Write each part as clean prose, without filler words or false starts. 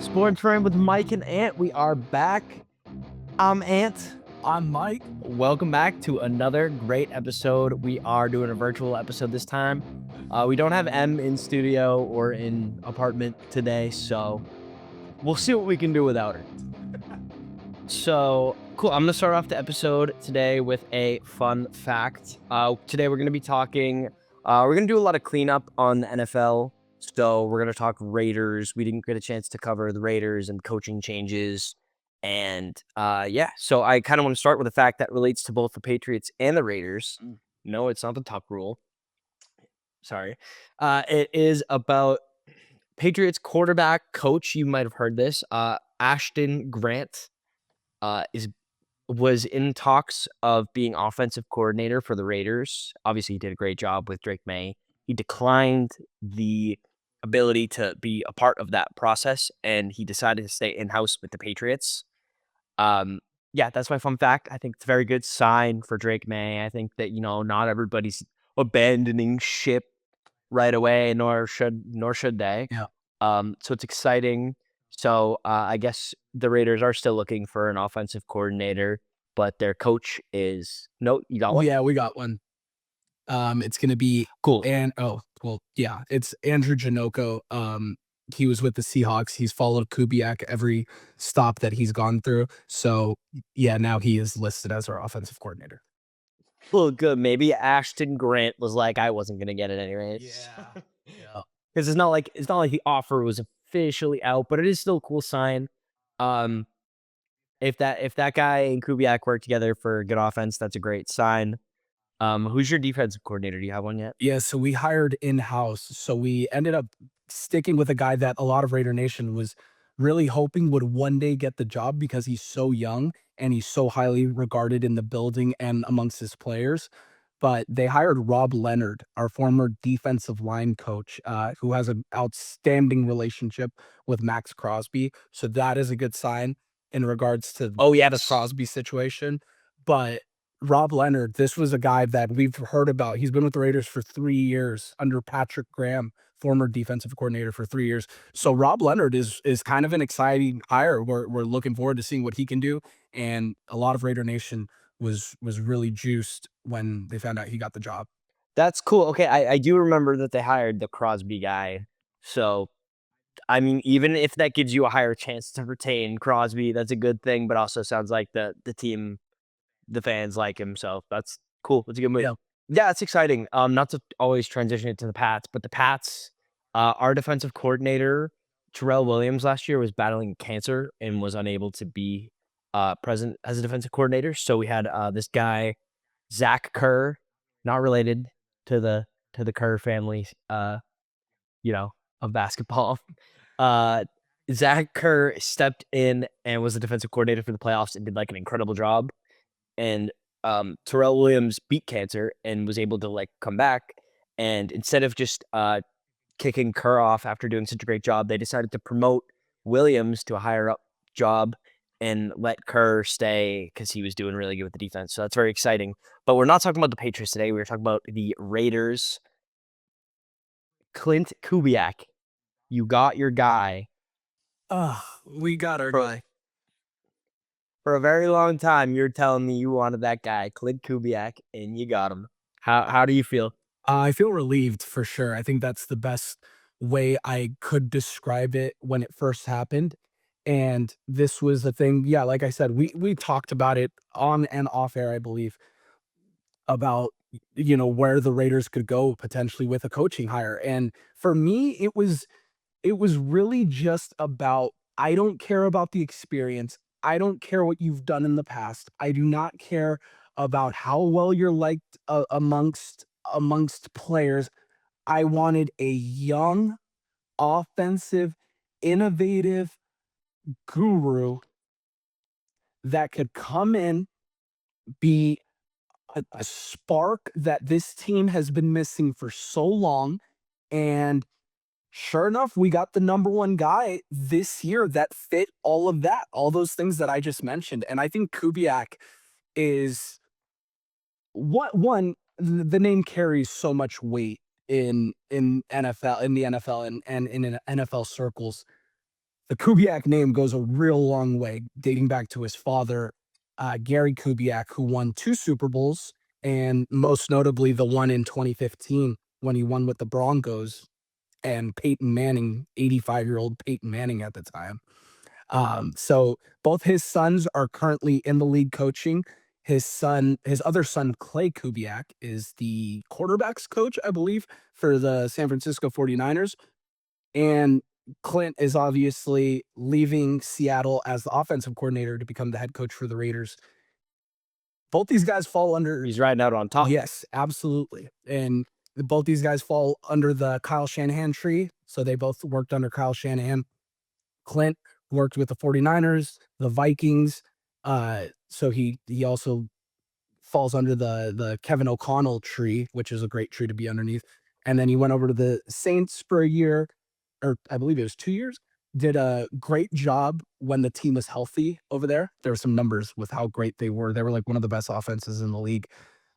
Sports Rant with Mike and Ant. We are back. I'm Ant. I'm Mike. Welcome back to another great episode. We are doing a virtual episode this time. We don't have M in studio or in apartment today, so we'll see what we can do without her. So, cool. I'm going to start off the episode today with a fun fact. Today we're going to be talking, we're going to do a lot of cleanup on the NFL. So we're going to talk Raiders. We didn't get a chance to cover the Raiders and coaching changes. And so I kind of want to start with a fact that relates to both the Patriots and the Raiders. No, it's not the tuck rule. Sorry. It is about Patriots quarterback coach. You might have heard this. Ashton Grant was in talks of being offensive coordinator for the Raiders. Obviously, he did a great job with Drake May. He declined the ability to be a part of that process, and he decided to stay in-house with the Patriots. That's my fun fact. I think it's a very good sign for Drake May. I think that, not everybody's abandoning ship right away, nor should they. Yeah. So it's exciting. So I guess the Raiders are still looking for an offensive coordinator, but their coach is you got one? Yeah, we got one. It's gonna be Cool. it's Andrew Janoko. He was with the Seahawks. He's followed Kubiak every stop that he's gone through. So yeah, now he is listed as our offensive coordinator. Well, good. Maybe Ashton Grant was like, I wasn't gonna get it anyways. Yeah. Because it's not like the offer was officially out, but it is still a cool sign. If that guy and Kubiak work together for good offense, that's a great sign. Who's your defensive coordinator? Do you have one yet? Yeah, so we hired in-house. So we ended up sticking with a guy that a lot of Raider Nation was really hoping would one day get the job because he's so young and he's so highly regarded in the building and amongst his players. But they hired Rob Leonard, our former defensive line coach, who has an outstanding relationship with Max Crosby. So that is a good sign in regards to the Crosby situation. But Rob Leonard, this was a guy that we've heard about. He's been with the Raiders for 3 years under Patrick Graham, former defensive coordinator for 3 years. So Rob Leonard is kind of an exciting hire. We're looking forward to seeing what he can do, and a lot of Raider Nation was really juiced when they found out he got the job. That's cool. Okay, I do remember that they hired the Crosby guy. So, I mean, even if that gives you a higher chance to retain Crosby, that's a good thing. But also sounds like the team, the fans like him. So that's cool. That's a good move. Yeah. Yeah, it's exciting. Not to always transition it to the Pats, but the Pats, our defensive coordinator, Terrell Williams, last year was battling cancer and was unable to be present as a defensive coordinator. So we had this guy, Zach Kerr, not related to the Kerr family, of basketball. Zach Kerr stepped in and was the defensive coordinator for the playoffs and did like an incredible job. And Terrell Williams beat cancer and was able to come back. And instead of just kicking Kerr off after doing such a great job, they decided to promote Williams to a higher up job and let Kerr stay because he was doing really good with the defense. So that's very exciting. But we're not talking about the Patriots today. We're talking about the Raiders. Clint Kubiak, you got your guy. We got our guy. For a very long time, you're telling me you wanted that guy, Clint Kubiak, and you got him. How do you feel? I feel relieved for sure. I think that's the best way I could describe it when it first happened. And this was the thing. Yeah, like I said, we talked about it on and off air, I believe, about where the Raiders could go potentially with a coaching hire. And for me, it was really just about, I don't care about the experience. I don't care what you've done in the past. I do not care about how well you're liked amongst players. I wanted a young, offensive, innovative guru that could come in, be a spark that this team has been missing for so long, and sure enough, we got the number one guy this year that fit all of that, all those things that I just mentioned. And I think Kubiak is the name carries so much weight in NFL, in the NFL and in NFL circles. The Kubiak name goes a real long way, dating back to his father, Gary Kubiak, who won 2 Super Bowls, and most notably the one in 2015 when he won with the Broncos and Peyton Manning, 85-year-old Peyton Manning at the time. So both his sons are currently in the league coaching. His other son, Clay Kubiak, is the quarterbacks coach, I believe, for the San Francisco 49ers. And Clint is obviously leaving Seattle as the offensive coordinator to become the head coach for the Raiders. Both these guys fall under. He's riding out on top. Yes, absolutely. And both ththese guys fall under the Kyle Shanahan tree. So they both worked under Kyle Shanahan. Clint worked with the 49ers, the Vikings. So he also falls under the Kevin O'Connell tree, which is a great tree to be underneath. And then he went over to the Saints for a year, or I believe it was 2 years. Did a great job when the team was healthy over there. There were some numbers with how great they were. They were like one of the best offenses in the league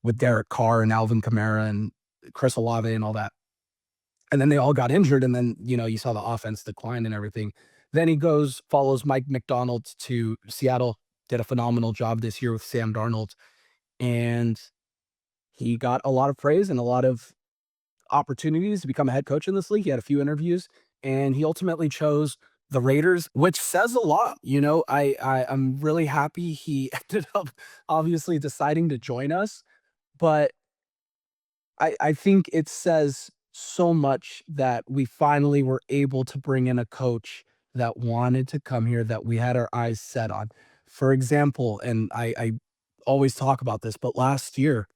with Derek Carr and Alvin Kamara and Chris Olave and all that. And then they all got injured, and then, you saw the offense decline and everything. Then he goes, follows Mike McDonald to Seattle, did a phenomenal job this year with Sam Darnold, and he got a lot of praise and a lot of opportunities to become a head coach in this league. He had a few interviews, and he ultimately chose the Raiders, which says a lot. I'm really happy he ended up obviously deciding to join us, but I think it says so much that we finally were able to bring in a coach that wanted to come here, that we had our eyes set on. For example, and I always talk about this, but last year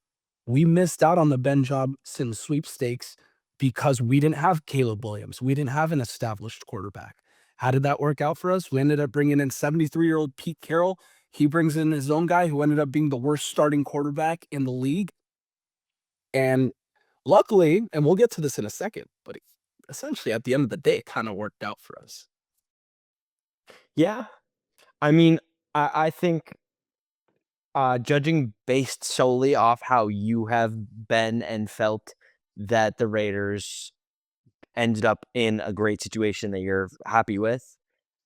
we missed out on the Ben Johnson sweepstakes because we didn't have Caleb Williams. We didn't have an established quarterback. How did that work out for us? We ended up bringing in 73-year-old Pete Carroll. He brings in his own guy who ended up being the worst starting quarterback in the league. And luckily, and we'll get to this in a second, but essentially at the end of the day, it kind of worked out for us. Yeah. I mean, I think, judging based solely off how you have been and felt that the Raiders ended up in a great situation that you're happy with,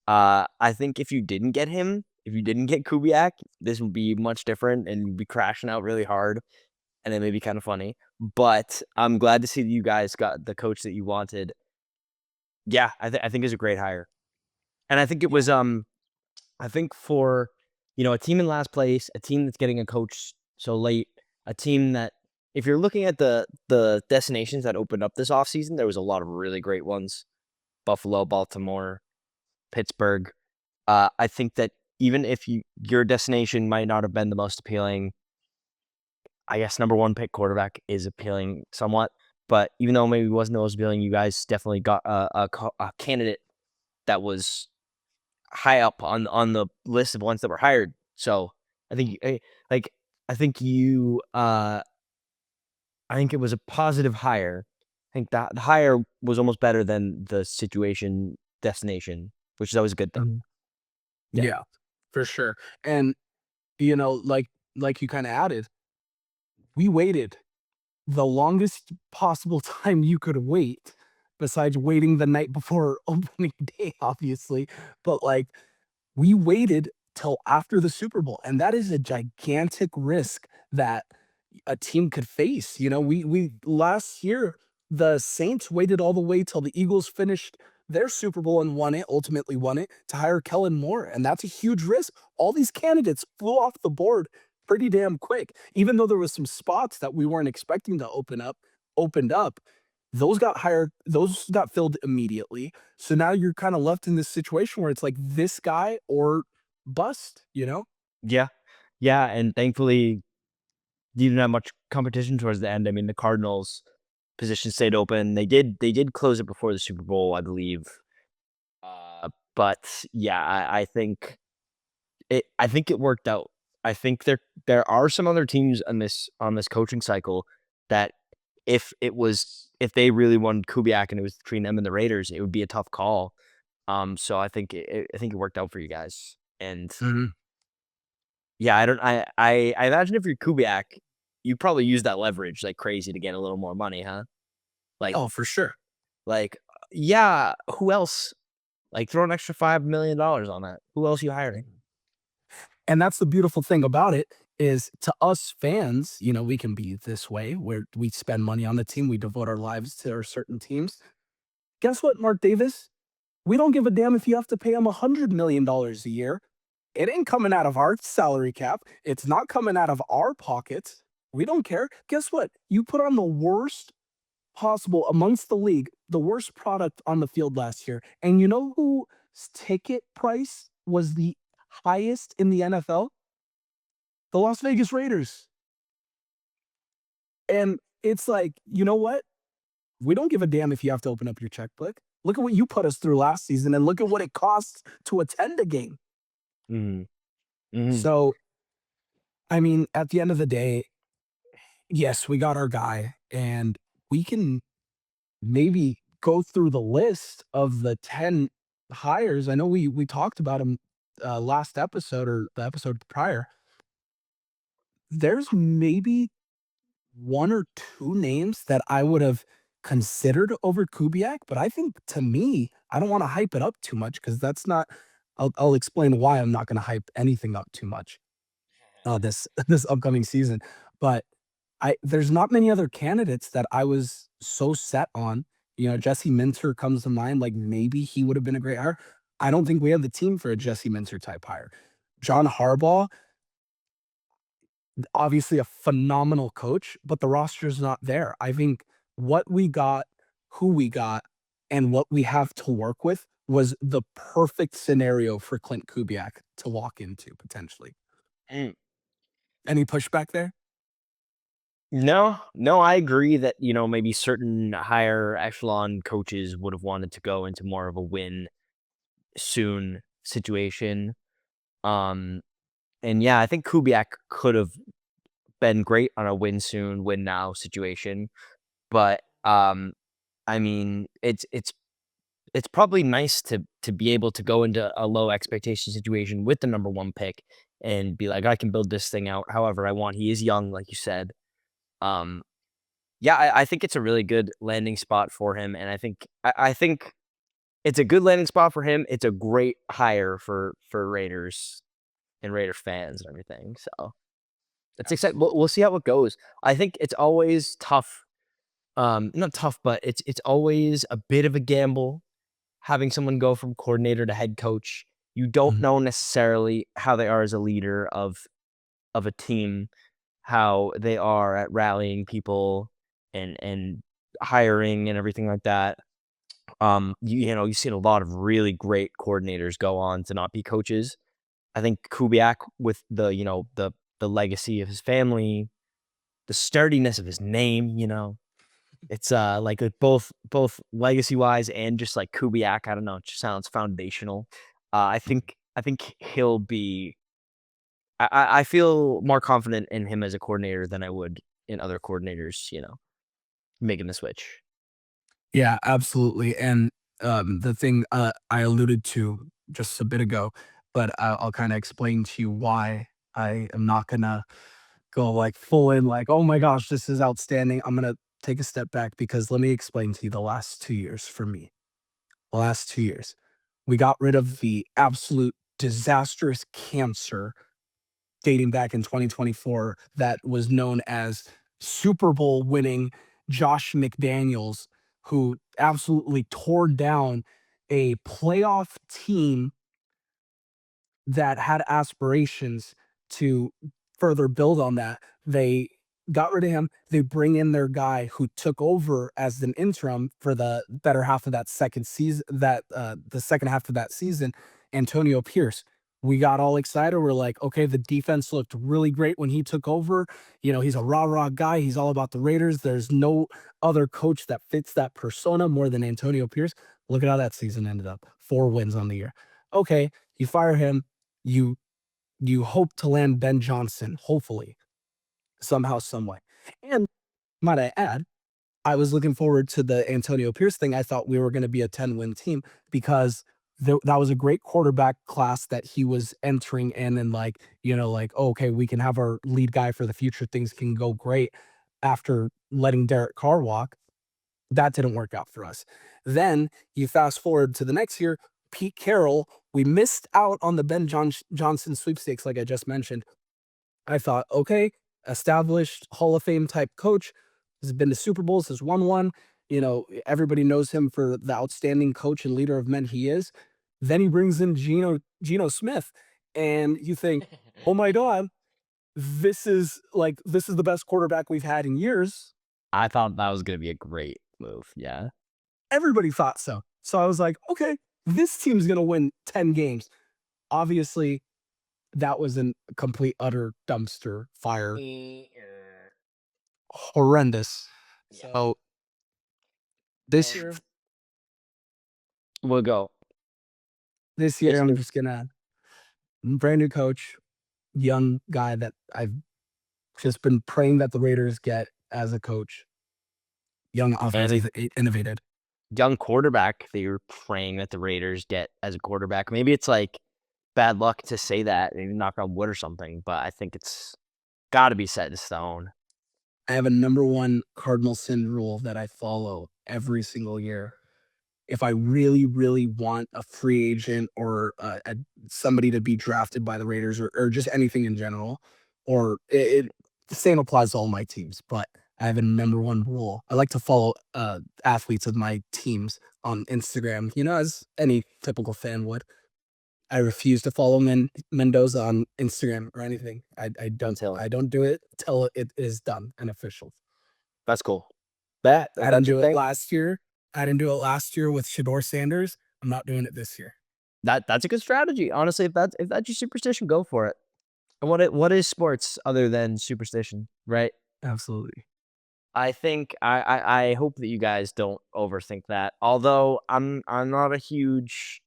I think if you didn't get him, if you didn't get Kubiak, this would be much different and you'd be crashing out really hard, and it may be kinda funny, but I'm glad to see that you guys got the coach that you wanted. Yeah, I think it's a great hire, and I think it was, I think for, a team in last place, a team that's getting a coach so late, a team that if you're looking at the destinations that opened up this offseason, there was a lot of really great ones. Buffalo, Baltimore, Pittsburgh. I think that even if your destination might not have been the most appealing, I guess number 1 pick quarterback is appealing somewhat, but even though maybe it wasn't the most appealing, you guys definitely got a candidate that was high up on the list of ones that were hired. So I think, like, I think I think it was a positive hire. I think that the hire was almost better than the situation destination, which is always a good thing. Mhm. Yeah. Yeah, for sure. And, like you kind of added, we waited the longest possible time you could wait, besides waiting the night before opening day, obviously. But like, we waited till after the Super Bowl, and that is a gigantic risk that a team could face. We last year, the Saints waited all the way till the Eagles finished their Super Bowl and won it, ultimately won it, to hire Kellen Moore, and that's a huge risk. All these candidates flew off the board pretty damn quick. Even though there was some spots that we weren't expecting to opened up, those got filled immediately. So now you're kind of left in this situation where it's like this guy or bust? Yeah. Yeah, and thankfully, you didn't have much competition towards the end. I mean, the Cardinals' position stayed open. They did close it before the Super Bowl, I believe. But yeah, I think it worked out. I think there are some other teams on this coaching cycle that if they really wanted Kubiak and it was between them and the Raiders, it would be a tough call. So I think it worked out for you guys. And Mhm. yeah, I don't I imagine if you're Kubiak, you probably use that leverage like crazy to get a little more money, huh? Like Oh, for sure. like yeah, who else? Like, throw an extra $5 million on that. Who else you hiring? And that's the beautiful thing about it is to us fans, we can be this way where we spend money on the team, we devote our lives to our certain teams. Guess what, Mark Davis? We don't give a damn if you have to pay him $100 million a year. It ain't coming out of our salary cap. It's not coming out of our pockets. We don't care. Guess what? You put on the worst possible amongst the league, the worst product on the field last year. And you know whose ticket price was the highest in the NFL? The Las Vegas Raiders. And it's like, you know what? We don't give a damn if you have to open up your checkbook. Look at what you put us through last season and look at what it costs to attend a game. Mhm. Mhm. So, I mean, at the end of the day, yes, we got our guy, and we can maybe go through the list of the 10 hires. I know we talked about them last episode or the episode prior. There's maybe one or two names that I would have considered over Kubiak, but I think to me, I don't want to hype it up too much because that's not. I'll explain why I'm not going to hype anything up too much this this upcoming season. But there's not many other candidates that I was so set on. Jesse Minter comes to mind. Like maybe he would have been a great hire. I don't think we have the team for a Jesse Minter type hire. John Harbaugh, obviously a phenomenal coach, but the roster's not there. I think what we got, who we got, and what we have to work with was the perfect scenario for Clint Kubiak to walk into potentially. Mm. Any pushback there? No, no, I agree that, maybe certain higher echelon coaches would have wanted to go into more of a win soon situation. Um, and yeah, I think Kubiak could have been great on a win soon, win now situation. But I mean, it's probably nice to be able to go into a low expectation situation with the number one pick and be like, I can build this thing out however I want. He is young, like you said. Um, yeah, I think it's a really good landing spot for him, and I think it's a good landing spot for him. It's a great hire for Raiders and Raider fans and everything. So it's exciting. We'll see how it goes. I think it's always tough. Not tough, but it's always a bit of a gamble having someone go from coordinator to head coach. You don't Mhm. know necessarily how they are as a leader of a team, how they are at rallying people and hiring and everything like that. You've seen a lot of really great coordinators go on to not be coaches. I think Kubiak with the legacy of his family, the sturdiness of his name, it's like both legacy wise and just like Kubiak. I don't know, it just sounds foundational. I think he'll be. I feel more confident in him as a coordinator than I would in other coordinators. Making the switch. Yeah, absolutely. And the thing I alluded to just a bit ago, but I'll kind of explain to you why I am not gonna go like full in, like, oh my gosh, this is outstanding. I'm gonna take a step back because let me explain to you the last 2 years for me. The last 2 years, we got rid of the absolute disastrous cancer dating back in 2024 that was known as Super Bowl winning Josh McDaniels, who absolutely tore down a playoff team that had aspirations to further build on that. They got rid of him. They bring in their guy who took over as an interim for the better half of that second season, that the second half of that season, Antonio Pierce. We got all excited. We're like, okay, the defense looked really great when he took over. He's a rah-rah guy. He's all about the Raiders. There's no other coach that fits that persona more than Antonio Pierce. Look at how that season ended up. 4 wins on the year. Okay, you fire him, you you hope to land Ben Johnson, hopefully, somehow, some way. And might I add, I was looking forward to the Antonio Pierce thing. I thought we were going to be a 10-win team because that was a great quarterback class that he was entering in, and like, oh, okay, we can have our lead guy for the future. Things can go great after letting Derek Carr walk. That didn't work out for us. Then you fast forward to the next year. Pete Carroll, we missed out on the Johnson sweepstakes, like I just mentioned. I thought, okay, established Hall of Fame type coach, has been to Super Bowls, has won one. Everybody knows him for the outstanding coach and leader of men he is. Then he brings in Geno Smith, and you think, oh my God, this is the best quarterback we've had in years. I thought that was gonna be a great move, yeah. Everybody thought so. So I was like, okay, this team's gonna win 10 games. Obviously, that was a complete utter dumpster fire. Horrendous. Yeah. So this And year, we'll go. this year This I'm year just gonna brand new coach, young guy that I've just been praying that the Raiders get as a coach. Young and a offensive innovated. young quarterback that you're praying that the Raiders get as a quarterback. Maybe it's, like, bad luck to say that, maybe knock on wood or something, but I think it's gotta be set in stone. I have a number one cardinal sin rule that I follow every single year. If I really, really want a free agent or somebody to be drafted by the Raiders or just anything in general, or the same applies to all my teams, but I have a number one rule. I like to follow athletes of my teams on Instagram, as any typical fan would. I refuse to follow Mendoza on Instagram or anything. I don't Until I don't do it till it is done and official. that's cool. That I if didn't that's your do it thing, last year. I didn't do it last year with Shador Sanders. I'm not doing it this year. that's a good strategy. Honestly, if that's your superstition, go for it. And what is sports other than superstition, right? Absolutely. I think I hope that you guys don't overthink that. Although I'm not a huge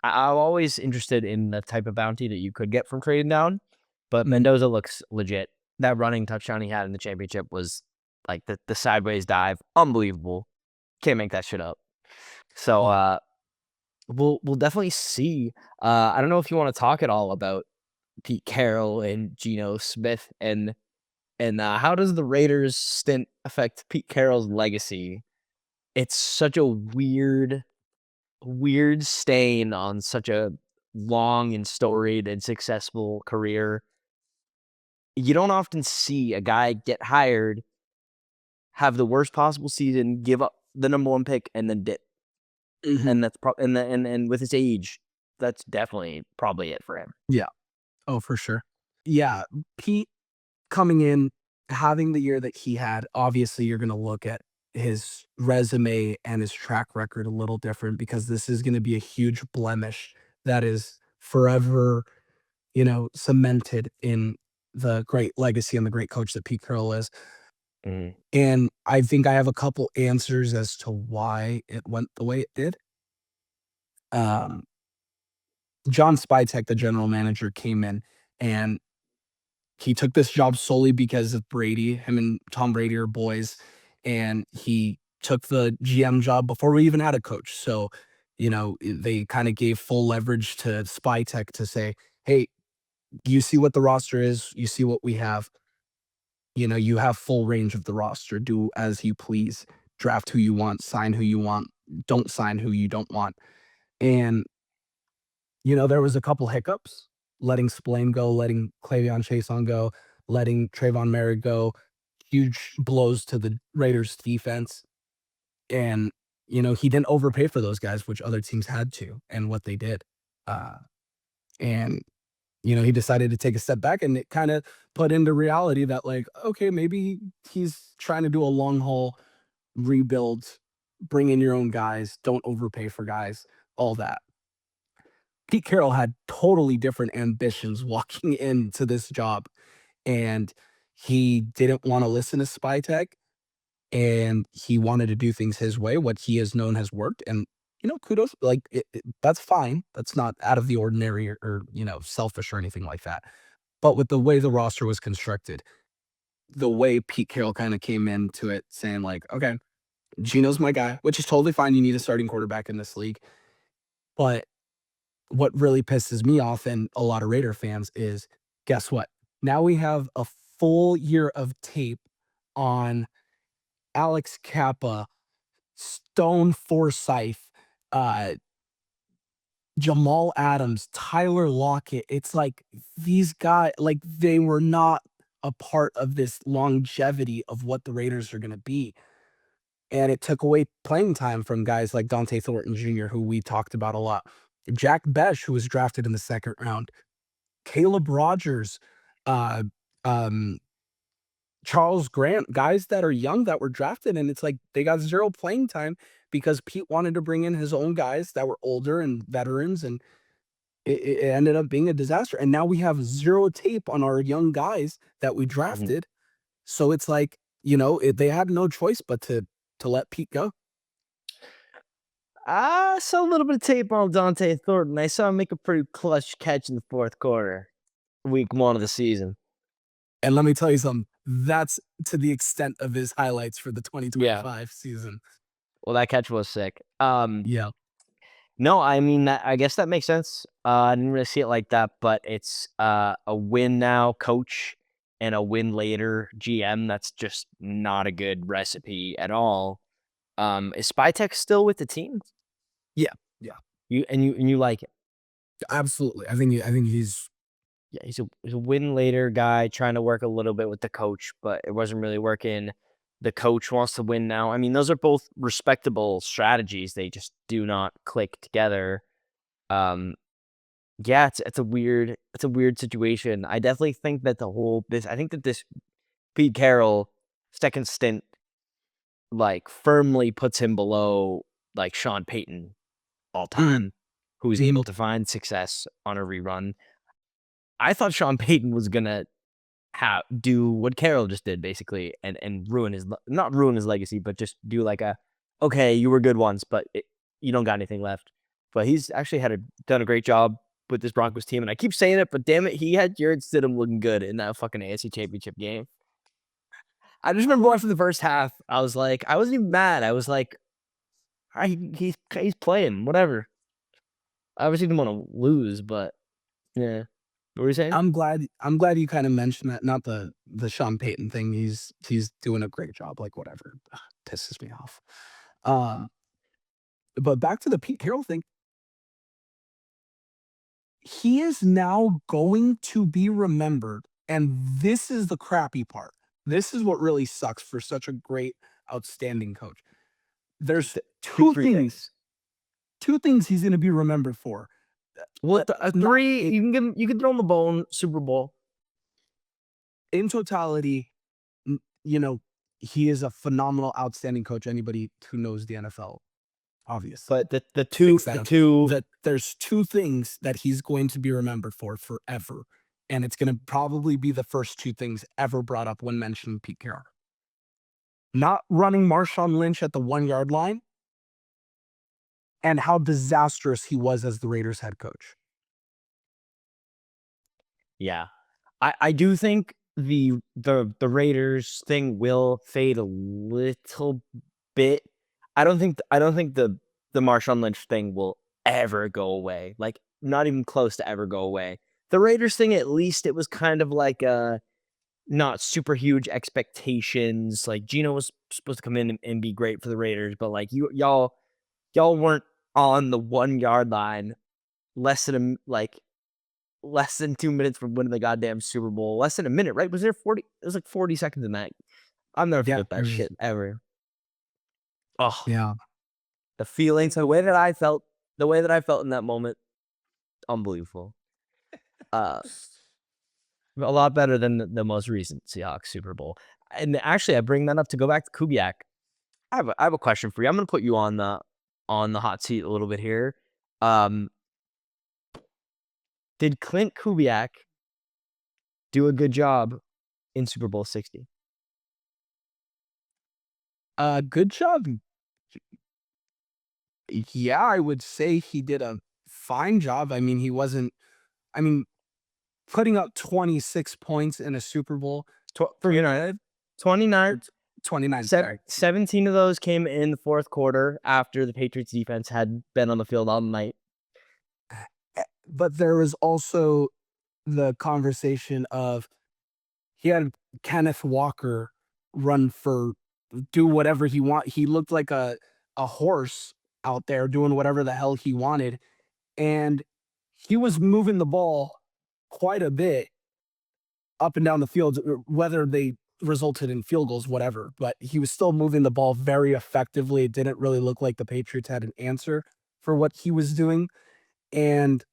I'm always interested in the type of bounty that you could get from trading down, but Mhm. Mendoza looks legit. That running touchdown he had in the championship was like the sideways dive, unbelievable. Can't make that shit up. So Yeah. we'll definitely see. I don't know if you want to talk at all about Pete Carroll and Geno Smith and how does the Raiders stint affect Pete Carroll's legacy? It's such a weird stain on such a long and storied and successful career. You don't often see a guy get hired, have the worst possible season, give up the number 1 pick, and then dip. Mhm. And that's and with his age, that's definitely probably it for him. Yeah. Oh, for sure. Yeah. Pete coming in, having the year that he had, obviously you're gonna look at his resume and his track record a little different because this is gonna be a huge blemish that is forever, cemented in the great legacy and the great coach that Pete Carroll is. Mhm. And I think I have a couple answers as to why it went the way it did. Um, John Spytek, the general manager, came in and he took this job solely because of Brady. Him and Tom Brady are boys, and he took the GM job before we even had a coach. So, they kind of gave full leverage to Spytek to say, "Hey, you see what the roster is. You see what we have. You have full range of the roster. Do as you please. Draft who you want. Sign who you want. Don't sign who you don't want." And there was a couple hiccups, letting Spillane go, letting Clavion Chason go, letting Trayvon Merritt go, huge blows to the Raiders defense. And, he didn't overpay for those guys, which other teams had to, and what they did. Uh, and, he decided to take a step back and it kind of put into reality that, like, okay, maybe he's trying to do a long haul rebuild, bring in your own guys, don't overpay for guys, all that. Pete Carroll had totally different ambitions walking into this job, and he didn't wanna listen to Spytek, and he wanted to do things his way, what he has known has worked, and, kudos, like, that's fine. That's not out of the ordinary or selfish or anything like that. But with the way the roster was constructed, the way Pete Carroll kinda came into it saying like, "Okay, Geno's my guy," which is totally fine, you need a starting quarterback in this league, but what really pisses me off and a lot of Raider fans is guess what? Now we have a full year of tape on Alex Kappa, Stone Forsyth, uh, Jamal Adams, Tyler Lockett. It's like these guys, like they were not a part of this longevity of what the Raiders are going to be. And it took away playing time from guys like Dante Thornton Jr., who we talked about a lot. Jack Besh, who was drafted in the second round. Caleb Rogers, uh, um, Charles Grant, guys that are young that were drafted, and it's like they got zero playing time because Pete wanted to bring in his own guys that were older and veterans, and it ended up being a disaster. And now we have zero tape on our young guys that we Mhm. drafted. So it's like, they had no choice but to let Pete go. I saw a little bit of tape on Dante Thornton. I saw him make a pretty clutch catch in the 4th quarter, week 1 of the season. And let me tell you something, that's to the extent of his highlights for the Yeah. 2025 season. Well, that catch was sick. Yeah. No, I mean, I guess that makes sense. I didn't really see it like that, but it's, a win now coach and a win later GM. That's just not a good recipe at all. Is Spytek still with the team? Yeah. Yeah. You like it? Absolutely. I think he's Yeah, he's a win later guy trying to work a little bit with the coach, but it wasn't really working. The coach wants to win now. I mean, those are both respectable strategies. They just do not click together. Um, yeah, it's a weird situation. I definitely think that I think that this Pete Carroll second stint like firmly puts him below like Sean Payton all mhm, time, who's able mhm. to find success on a rerun. I thought Sean Payton was gonna do what Carroll just did basically and ruin not ruin his legacy, but just do like okay, you were good once, but you don't got anything left. But he's actually done a great job with this Broncos team, and I keep saying it, but damn it, he had Jared Stidham looking good in that fucking AFC Championship game. I just remember watching the first half. I wasn't even mad. I was like, he's playing, whatever. I obviously didn't want to lose, but yeah. What were you saying? I'm glad you kinda mentioned that, not the Sean Payton thing. He's doing a great job, like, whatever. Ugh, pisses me off. Um, but back to the Pete Carroll thing, he is now going to be remembered, and this is the crappy part. This is what really sucks for such a great, outstanding coach. There's Pick 2 3 things things. 2 things he's gonna be remembered for. Well, Not 3, you can throw him the bone, Super Bowl. in totality, n you know, he is a phenomenal, outstanding coach. Anybody who knows the NFL obviously But thinks the that 2 that there's 2 things that he's going to be remembered for forever, and it's gonna probably be the first 2 things ever brought up when mentioning Pete Carroll. Not running Marshawn Lynch at the 1-yard line and how disastrous he was as the Raiders head coach. yeah. I do think the Raiders thing will fade a little bit. I don't think the Marshawn Lynch thing will ever go away, like, not even close to ever go away. The Raiders thing, at least it was kind of like, not super huge expectations, like, Geno was supposed to come in and be great for the Raiders, but, like, y'all weren't on the 1-yard line less than less than 2 minutes from winning the goddamn Super Bowl. Less than a minute, right? Was there 40? It was like 40 seconds in that. I'll never Yeah, forget that there was shit ever. Oh, yeah. the feelings, the way that I felt in that moment, unbelievable. Uh, a lot better than the most recent Seahawks Super Bowl. And actually, I bring that up to go back to Kubiak. I have a question for you. I'm gonna put you on the hot seat a little bit here. Um, did Clint Kubiak do a good job in Super Bowl 60? Good job. Yeah, I would say he did a fine job. I mean, he wasn't I mean, putting up 26 points in a Super Bowl for Tw United 29 or 29, sorry. 17 of those came in the 4th quarter after the Patriots defense had been on the field all night. But there was also the conversation of he had Kenneth Walker run for do whatever he want. He looked like a horse out there doing whatever the hell he wanted. and he was moving the ball quite a bit up and down the field, whether they resulted in field goals, whatever. But he was still moving the ball very effectively. It didn't really look like the Patriots had an answer for what he was doing. And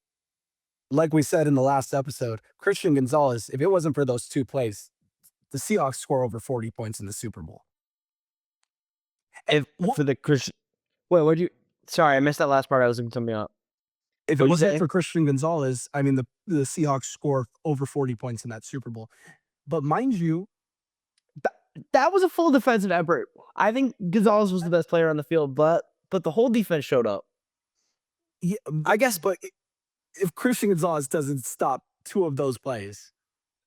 like we said in the last episode, Christian Gonzalez, if it wasn't for those two plays, the Seahawks score over 40 points in the Super Bowl. If for the Christian, wait, what you? Sorry, I missed that last part. I was looking something up. If it What'd you wasn't say? for Christian Gonzalez, I mean, the Seahawks score over 40 points in that Super Bowl. But mind you, That was a full defensive effort. I think Gonzalez was the best player on the field, but the whole defense showed up. yeah, I guess, but if Christian Gonzalez doesn't stop two of those plays,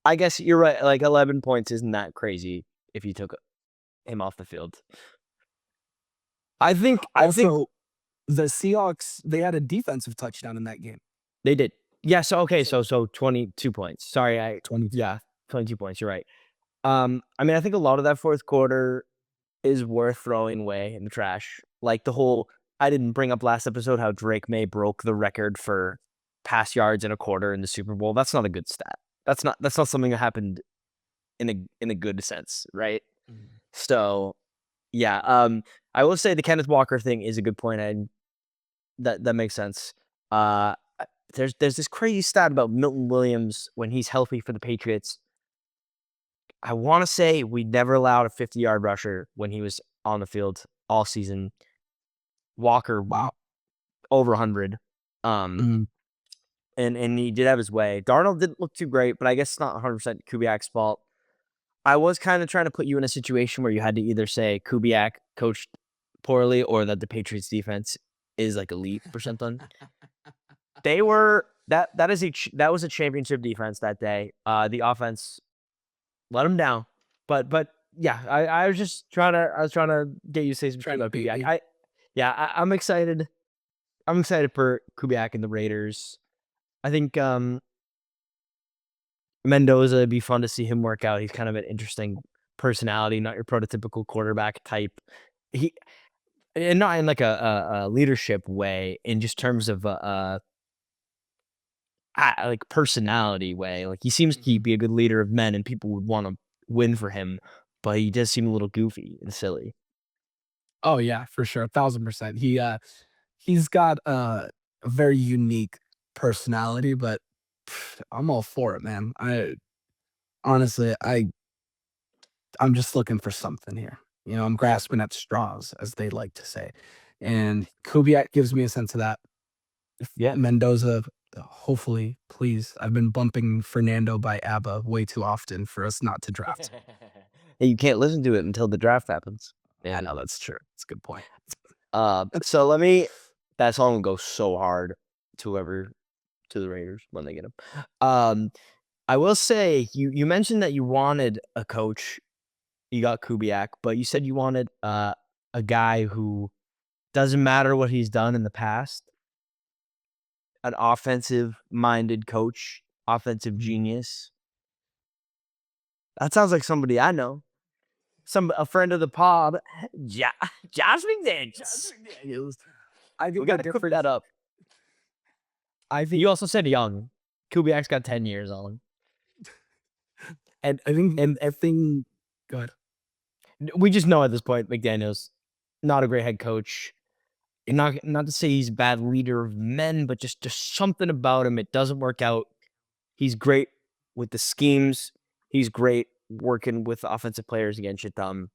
I guess you're right. Like 11 points isn't that crazy if you took him off the field. I think also the Seahawks, they had a defensive touchdown in that game. they did. Yeah. So okay. So 22 points. Sorry. 22. Yeah, 22 points. You're right. I mean, I think a lot of that fourth quarter is worth throwing away in the trash. Like the whole, I didn't bring up last episode how Drake May broke the record for pass yards in a quarter in the Super Bowl. That's not a good stat. That's not something that happened in a good sense, right? So yeah, I will say the Kenneth Walker thing is a good point, and that makes sense. There's this crazy stat about Milton Williams when he's healthy for the Patriots. I want to say we never allowed a 50-yard rusher when he was on the field all season. Walker, Wow. over 100. And he did have his way. Darnold didn't look too great, but I guess it's not 100% Kubiak's fault. I was kind of trying to put you in a situation where you had to either say Kubiak coached poorly or that the Patriots defense is like elite or something. They were that was a championship defense that day. The offense let them down, but yeah, I was just trying to get you to say some shit about Kubiak. I'm excited. I'm excited for Kubiak and the Raiders. I think Mendoza, it'd be fun to see him work out. He's kind of an interesting personality, not your prototypical quarterback type. And not in like a leadership way, in just terms of like personality way. Like he seems to be a good leader of men, and people would want to win for him. But he does seem a little goofy and silly. Oh yeah, for sure, 1000%. He's got a very unique personality, but I'm all for it, man. Honestly, I'm just looking for something here. You know, I'm grasping at straws, as they like to say. And Kubiak gives me a sense of that. Yeah. Mendoza, hopefully, please. I've been bumping Fernando by ABBA way too often for us not to draft. And you can't listen to it until the draft happens. Yeah, no, that's true. That's a good point. So that song will go so hard to the Raiders when they get him. I will say you mentioned that you wanted a coach. You got Kubiak, but you said you wanted a guy who doesn't matter what he's done in the past. An offensive-minded coach, offensive genius. That sounds like somebody I know. A friend of the pod, Josh McDaniels. I think We got to cook that up. You also said young. Kubiak's got 10 years on him. And I think everything. Go ahead. We just know at this point, McDaniels, not a great head coach. Not to say he's a bad leader of men, but just something about him. It doesn't work out. He's great with the schemes. He's great working with offensive players against shit done.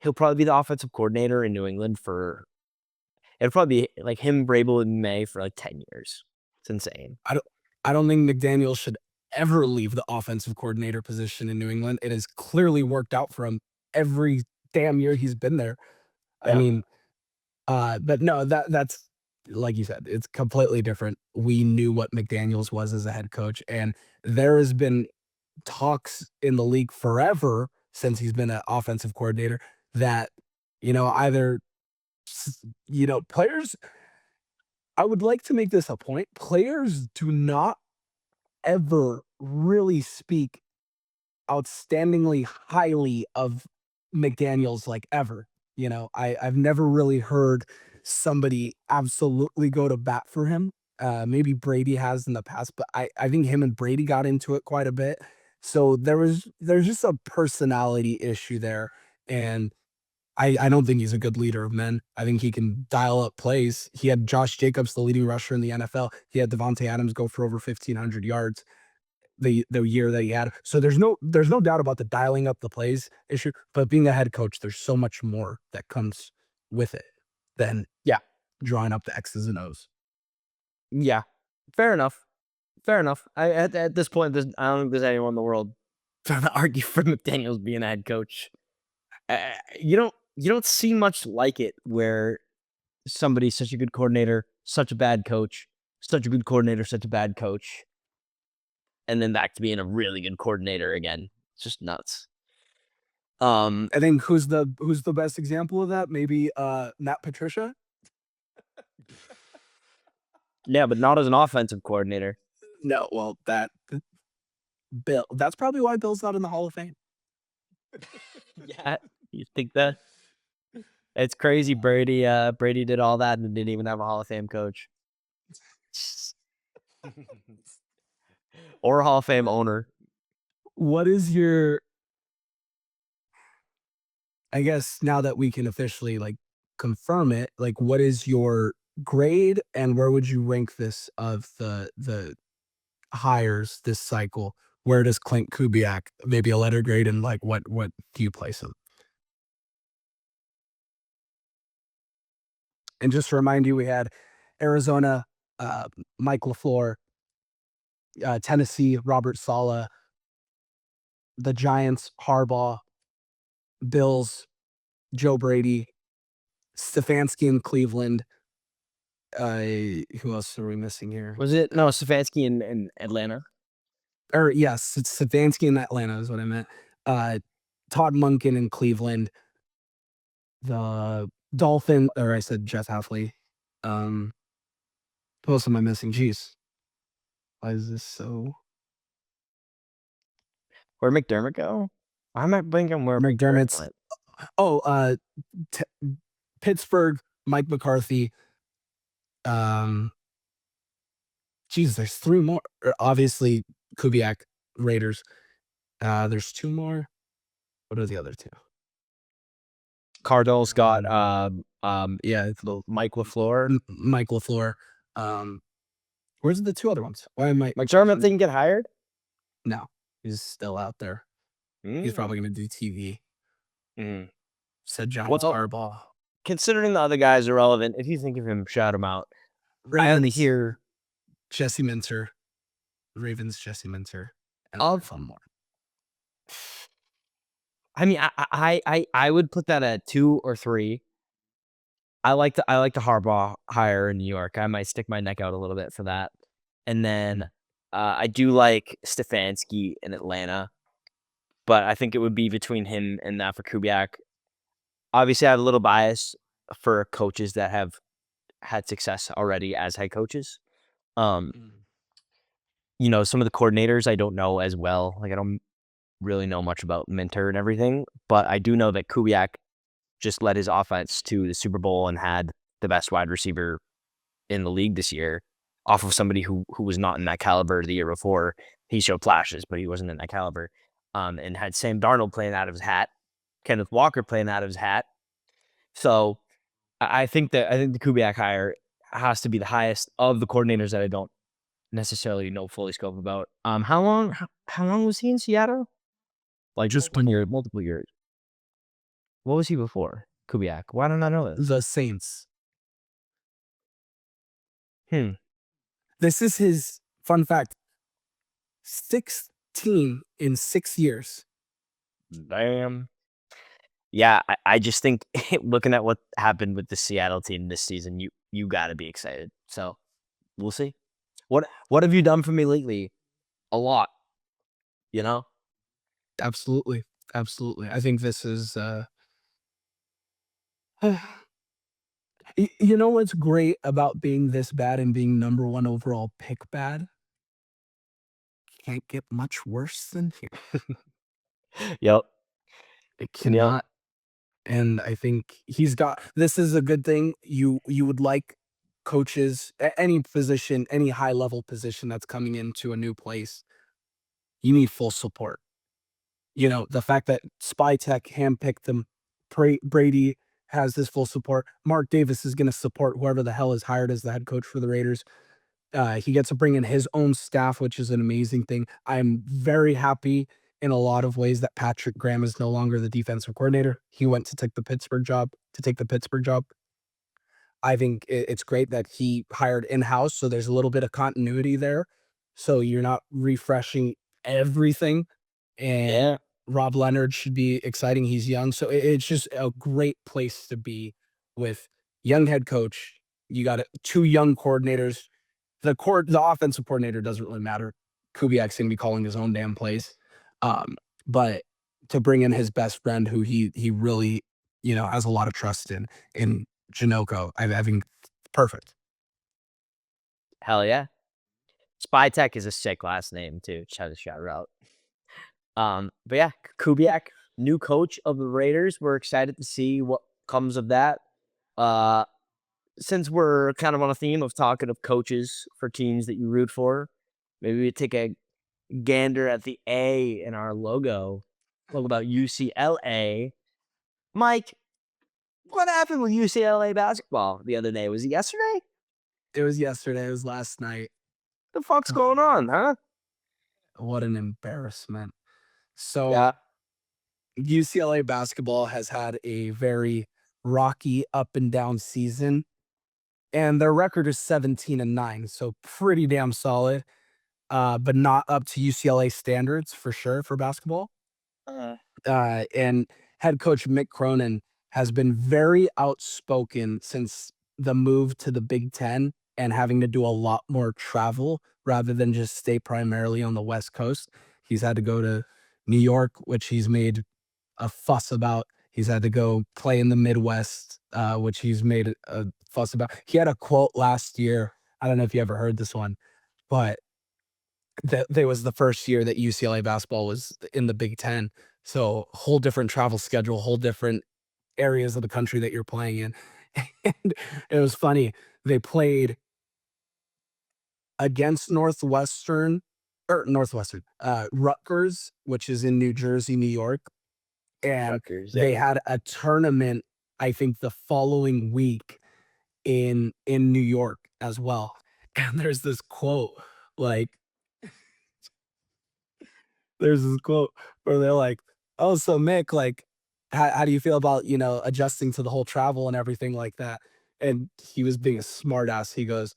He'll probably be the offensive coordinator in New England it'll probably be like him, Vrabel, and May for like 10 years. It's insane. I don't think McDaniel should ever leave the offensive coordinator position in New England. It has clearly worked out for him every damn year he's been there. Yeah. I mean, but no, that's like you said, it's completely different. We knew what McDaniels was as a head coach, and there has been talks in the league forever since he's been an offensive coordinator that, either, players, I would like to make this a point. Players do not ever really speak outstandingly highly of McDaniels, like, ever. I've never really heard somebody absolutely go to bat for him. maybe Brady has in the past, but I think him and Brady got into it quite a bit. So there's just a personality issue there, and I don't think he's a good leader of men. I think he can dial up plays. He had Josh Jacobs, the leading rusher in the NFL. He had Devontae Adams go for over 1,500 yards the year that he had. So there's no doubt about the dialing up the plays issue. But being a head coach, there's so much more that comes with it than Yeah. drawing up the X's and O's. Yeah. Fair enough. Fair enough. At this point, I don't think there's anyone in the world trying to argue for McDaniels being a head coach. You don't see much like it where somebody's such a good coordinator, such a bad coach, such a good coordinator, such a bad coach, and then back to being a really good coordinator again. It's just nuts. I think who's the best example of that? Maybe Matt Patricia. Yeah, but not as an offensive coordinator. No, well that Bill. That's probably why Bill's not in the Hall of Fame. Yeah, you think that? It's crazy. Brady did all that and didn't even have a Hall of Fame coach or a Hall of Fame owner. What is your? I guess now that we can officially like confirm it, like what is your grade and where would you rank this of the hires this cycle? Where does Clint Kubiak maybe a letter grade and like what do you place him? And just to remind you, we had Arizona, uh, Mike LaFleur, Tennessee, Robert Saleh, the Giants, Harbaugh, Bills, Joe Brady, Stefanski in Cleveland. Who else are we missing here? Was it no Stefanski in Atlanta? Or yes, it's Stefanski in Atlanta is what I meant. Todd Monken in Cleveland, the Dolphin, or I said Jeff Halfley. Who else am I missing? Jeez, why is this so? Where'd McDermott go? I might think I'm where McDermott McDermott's. went. Oh, t- Pittsburgh, Mike McCarthy. Um, Jeez, there's three more. Obviously, Kubiak, Raiders. There's two more. What are the other two? Cardinals got yeah, Mike LaFleur. Mike LaFleur. Where's the two other ones? Why am I? McDermott didn't get hired? No, he's still out there. He's probably going to do TV. Said John Harbaugh. Considering the other guys are relevant, if you think of him, shout him out. I only hear Jesse Minter, Ravens Jesse Minter, and one more. I mean, I would put that at 2 or 3. I like the Harbaugh hire in New York. I might stick my neck out a little bit for that. And then I do like Stefanski in Atlanta, but I think it would be between him and that for Kubiak. Obviously, I have a little bias for coaches that have had success already as head coaches. Some of the coordinators I don't know as well. Like I don't really know much about Minter and everything, but I do know that Kubiak just led his offense to the Super Bowl and had the best wide receiver in the league this year off of somebody who was not in that caliber the year before. He showed flashes, but he wasn't in that caliber. And had Sam Darnold playing out of his hat, Kenneth Walker playing out of his hat. So I think the Kubiak hire has to be the highest of the coordinators that I don't necessarily know fully scope about. How long was he in Seattle? Like just 1 year, multiple years. What was he before? Kubiak. Why don't I know this? The Saints. This is his fun fact. 16 in 6 years. Damn. Yeah, I just think looking at what happened with the Seattle team this season, you got to be excited. So we'll see. What have you done for me lately? A lot. Absolutely. I think this is you know what's great about being this bad and being number 1 overall pick bad? Can't get much worse than here. Yep. It cannot. And I think this is a good thing. You would like coaches, any position, any high level position that's coming into a new place, you need full support. You know, the fact that Spy Tech handpicked them, Brady has his full support. Mark Davis is going to support whoever the hell is hired as the head coach for the Raiders. He gets to bring in his own staff, which is an amazing thing. I'm very happy in a lot of ways that Patrick Graham is no longer the defensive coordinator. He went to take the Pittsburgh job. I think it's great that he hired in-house, so there's a little bit of continuity there. So you're not refreshing everything. And Yeah. Rob Leonard should be exciting. He's young, so it's just a great place to be with young head coach. You got two young coordinators. The offensive coordinator doesn't really matter. Kubiak's gonna be calling his own damn plays. Um, but to bring in his best friend who he really, has a lot of trust in Janoko, I think perfect. Hell yeah. Spy Tech is a sick last name too. Shout her out. But yeah, Kubiak, new coach of the Raiders. We're excited to see what comes of that. Uh, since we're kind of on a theme of talking of coaches for teams that you root for, maybe we take a gander at the A in our logo. Talk about UCLA. Mike, what happened with UCLA basketball the other day? Was it yesterday? It was yesterday, it was last night. The fuck's going on, huh? What an embarrassment. So Yeah. UCLA basketball has had a very rocky up and down season, and their record is 17-9, so pretty damn solid, but not up to UCLA standards for sure for basketball. Uh, And head coach Mick Cronin has been very outspoken since the move to the Big Ten and having to do a lot more travel rather than just stay primarily on the West Coast. He's had to go to New York, which he's made a fuss about. He's had to go play in the Midwest, which he's made a fuss about. He had a quote last year. I don't know if you ever heard this one, but that there was the first year that UCLA basketball was in the Big Ten. So whole different travel schedule, whole different areas of the country that you're playing in. And it was funny. They played against Rutgers, which is in New Jersey, New York. And Rutgers, they yeah. had a tournament, I think the following week in New York as well. And like, there's this quote where they're like, "Oh, so Mick, like, how do you feel about, adjusting to the whole travel and everything like that?" And he was being a smartass. He goes,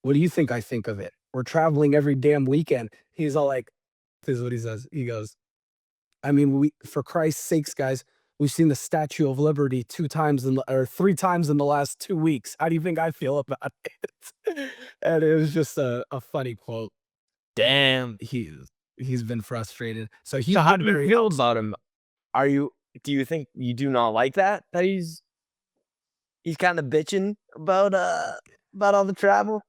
"What do you think I think of it? We're traveling every damn weekend." He's all like, this is what he says. He goes, "I mean, we for Christ's sakes, guys, we've seen the Statue of Liberty 2 times or 3 times in the last 2 weeks. How do you think I feel about it?" And it was just a funny quote. Damn. He's been frustrated. So So he's how been do you very feel about him? Do you think you do not like that? That he's kinda bitching about all the travel?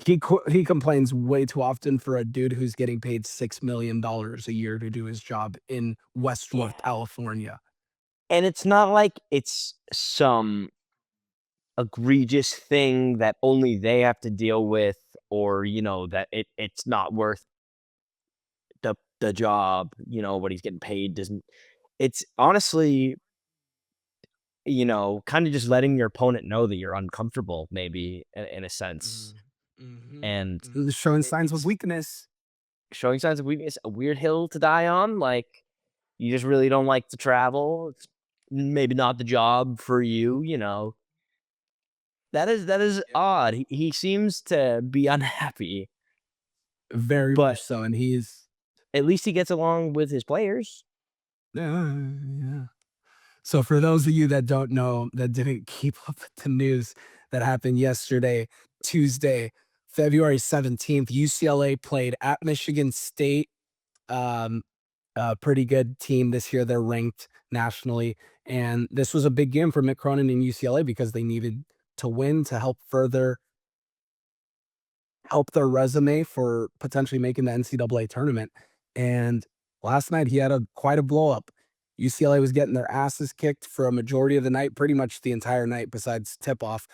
he complains way too often for a dude who's getting paid $6 million a year to do his job in Yeah. Westwood, California. And it's not like it's some egregious thing that only they have to deal with or, that it's not worth the job, what he's getting paid doesn't it's honestly, kinda just letting your opponent know that you're uncomfortable maybe in a sense, Mm, mhm, and showing signs of it's weakness. showing signs of weakness, a weird hill to die on, like, you just really don't like to travel, it's maybe not the job for you, that is Yep. odd, he seems to be unhappy, Very but much so, and he's at least he gets along with his players. yeah, yeah. So for those of you that don't know, that didn't keep up with the news that happened yesterday, Tuesday, February 17th, UCLA played at Michigan State. Um, a pretty good team this year. They're ranked nationally. And this was a big game for Mick Cronin and UCLA because they needed to win to help their resume for potentially making the NCAA tournament. And last night he had quite a blow up. UCLA was getting their asses kicked for a majority of the night, pretty much the entire night besides tip off.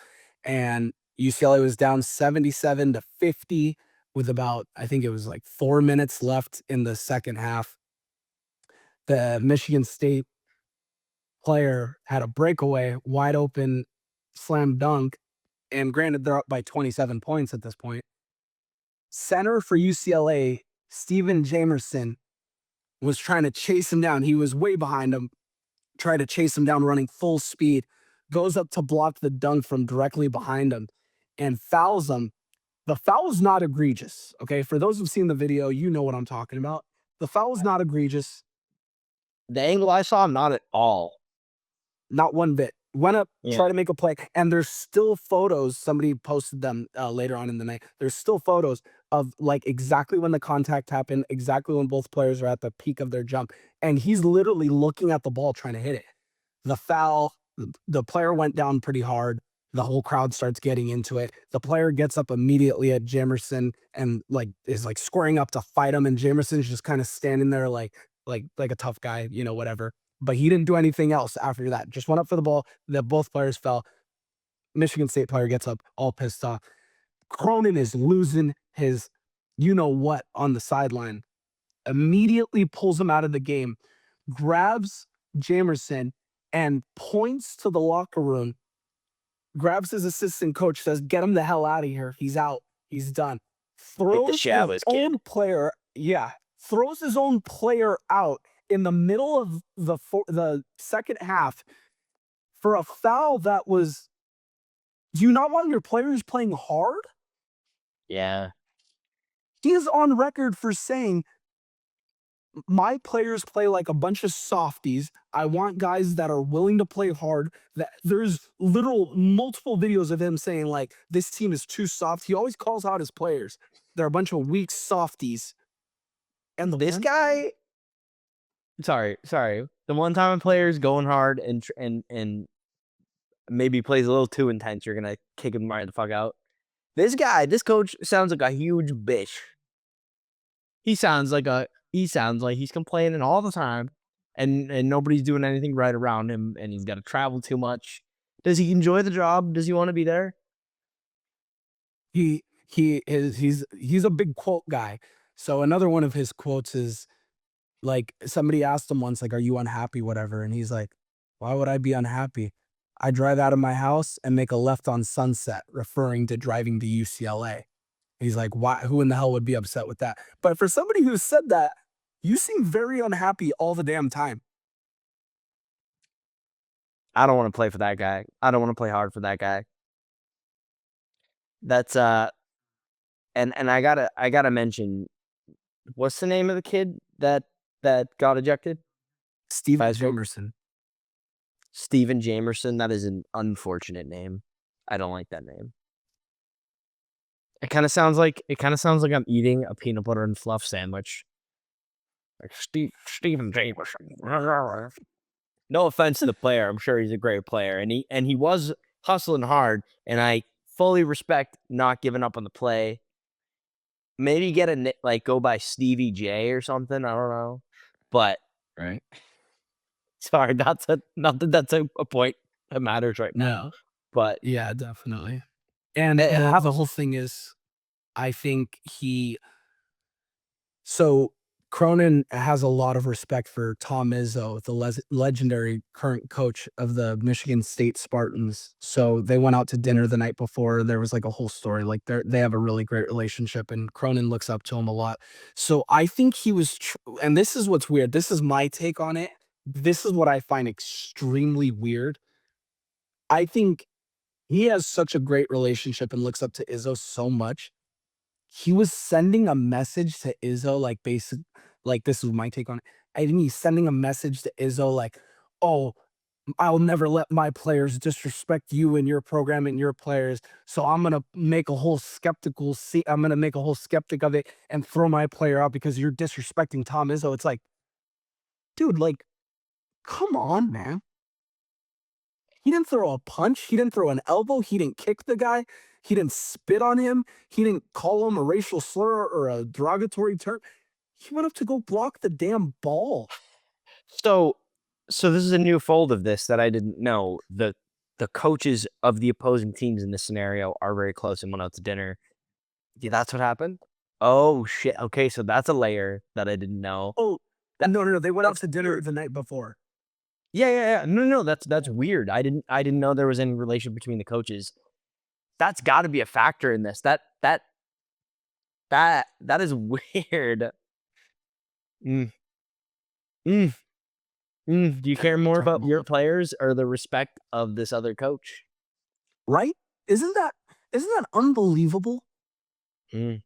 And UCLA was down 77-50 with about, I think it was like 4 minutes left in the second half. The Michigan State player had a breakaway, wide open slam dunk, and granted, they're up by 27 points at this point. Center for UCLA, Steven Jamerson, was trying to chase him down. He was way behind him, tried to chase him down running full speed, goes up to block the dunk from directly behind him and fouls him. The foul is not egregious. Okay. For those who've seen the video, you know what I'm talking about. The foul is not egregious. The angle I saw, not at all. Not one bit. Went up, Yeah. try to make a play, and there's still photos. Somebody posted them later on in the night. There's still photos of like exactly when the contact happened, exactly when both players are at the peak of their jump, and he's literally looking at the ball trying to hit it. The foul, the player went down pretty hard. The whole crowd starts getting into it. The player gets up immediately at Jamerson and like is like squaring up to fight him, and Jamerson's just kind of standing there like a tough guy, you know, whatever. But he didn't do anything else after that. Just went up for the ball. That both players fell. Michigan State player gets up all pissed off. Cronin is losing his you know what on the sideline. Immediately pulls him out of the game, grabs Jamerson and points to the locker room, grabs his assistant coach, says, "Get him the hell out of here. He's out. He's done." Throws his showers, kid. own player, throws his own player out in the middle of the second half for a foul that was. Do you not want your players playing hard? Yeah. He is on record for saying, "My players play like a bunch of softies. I want guys that are willing to play hard." That there's literal multiple videos of him saying like this team is too soft. He always calls out his players. They're a bunch of weak softies. And This guy, sorry. The one time a player is going hard and maybe plays a little too intense, you're gonna kick him right the fuck out. This coach sounds like a huge bitch. He sounds like he's complaining all the time, and nobody's doing anything right around him, and he's got to travel too much. Does he enjoy the job? Does he want to be there? he's a big quote guy. So another one of his quotes is like somebody asked him once, like, "Are you unhappy?" Whatever. And he's like, "Why would I be unhappy? I drive out of my house and make a left on Sunset," referring to driving to UCLA. He's like, "Why? Who in the hell would be upset with that?" But for somebody who said that, you seem very unhappy all the damn time. I don't want to play for that guy. I don't want to play hard for that guy. That's and I gotta mention, what's the name of the kid that got ejected? Steven Jamerson. Steven Jamerson. That is an unfortunate name. I don't like that name. It kind of sounds like I'm eating a peanut butter and fluff sandwich. Like Steven Jamerson. No offense to the player. I'm sure he's a great player, and he was hustling hard, and I fully respect not giving up on the play. Maybe get go by Stevie J or something. I don't know, but Right. sorry, not that that's a point that matters right now. No. But Yeah, definitely. And how the whole thing is, I think so Cronin has a lot of respect for Tom Izzo, the legendary current coach of the Michigan State Spartans. So they went out to dinner the night before. There was like a whole story. Like they have a really great relationship, and Cronin looks up to him a lot. So I think he was, and this is what's weird. This is my take on it. This is what I find extremely weird. I think he has such a great relationship and looks up to Izzo so much. He was sending a message to Izzo, like this is my take on it. I think he's sending a message to Izzo, like, "Oh, I'll never let my players disrespect you and your program and your players. So I'm gonna make a whole I'm gonna make a whole skeptic of it and throw my player out because you're disrespecting Tom Izzo." It's like, dude, like, come on, man. He didn't throw a punch. He didn't throw an elbow. He didn't kick the guy. He didn't spit on him. He didn't call him a racial slur or a derogatory term. He went up to go block the damn ball. so this is a new fold of this that I didn't know. the coaches of the opposing teams in this scenario are very close and went out to dinner. Yeah, that's what happened? Oh, shit. Okay, so that's a layer that I didn't know. Oh, no, they went out to dinner the night before. Yeah. No, that's weird. I didn't know there was any relation between the coaches. That's gotta be a factor in this. That is weird. Mm, mm, Do you care more about your players or the respect of this other coach? Right? Isn't that unbelievable? Mm,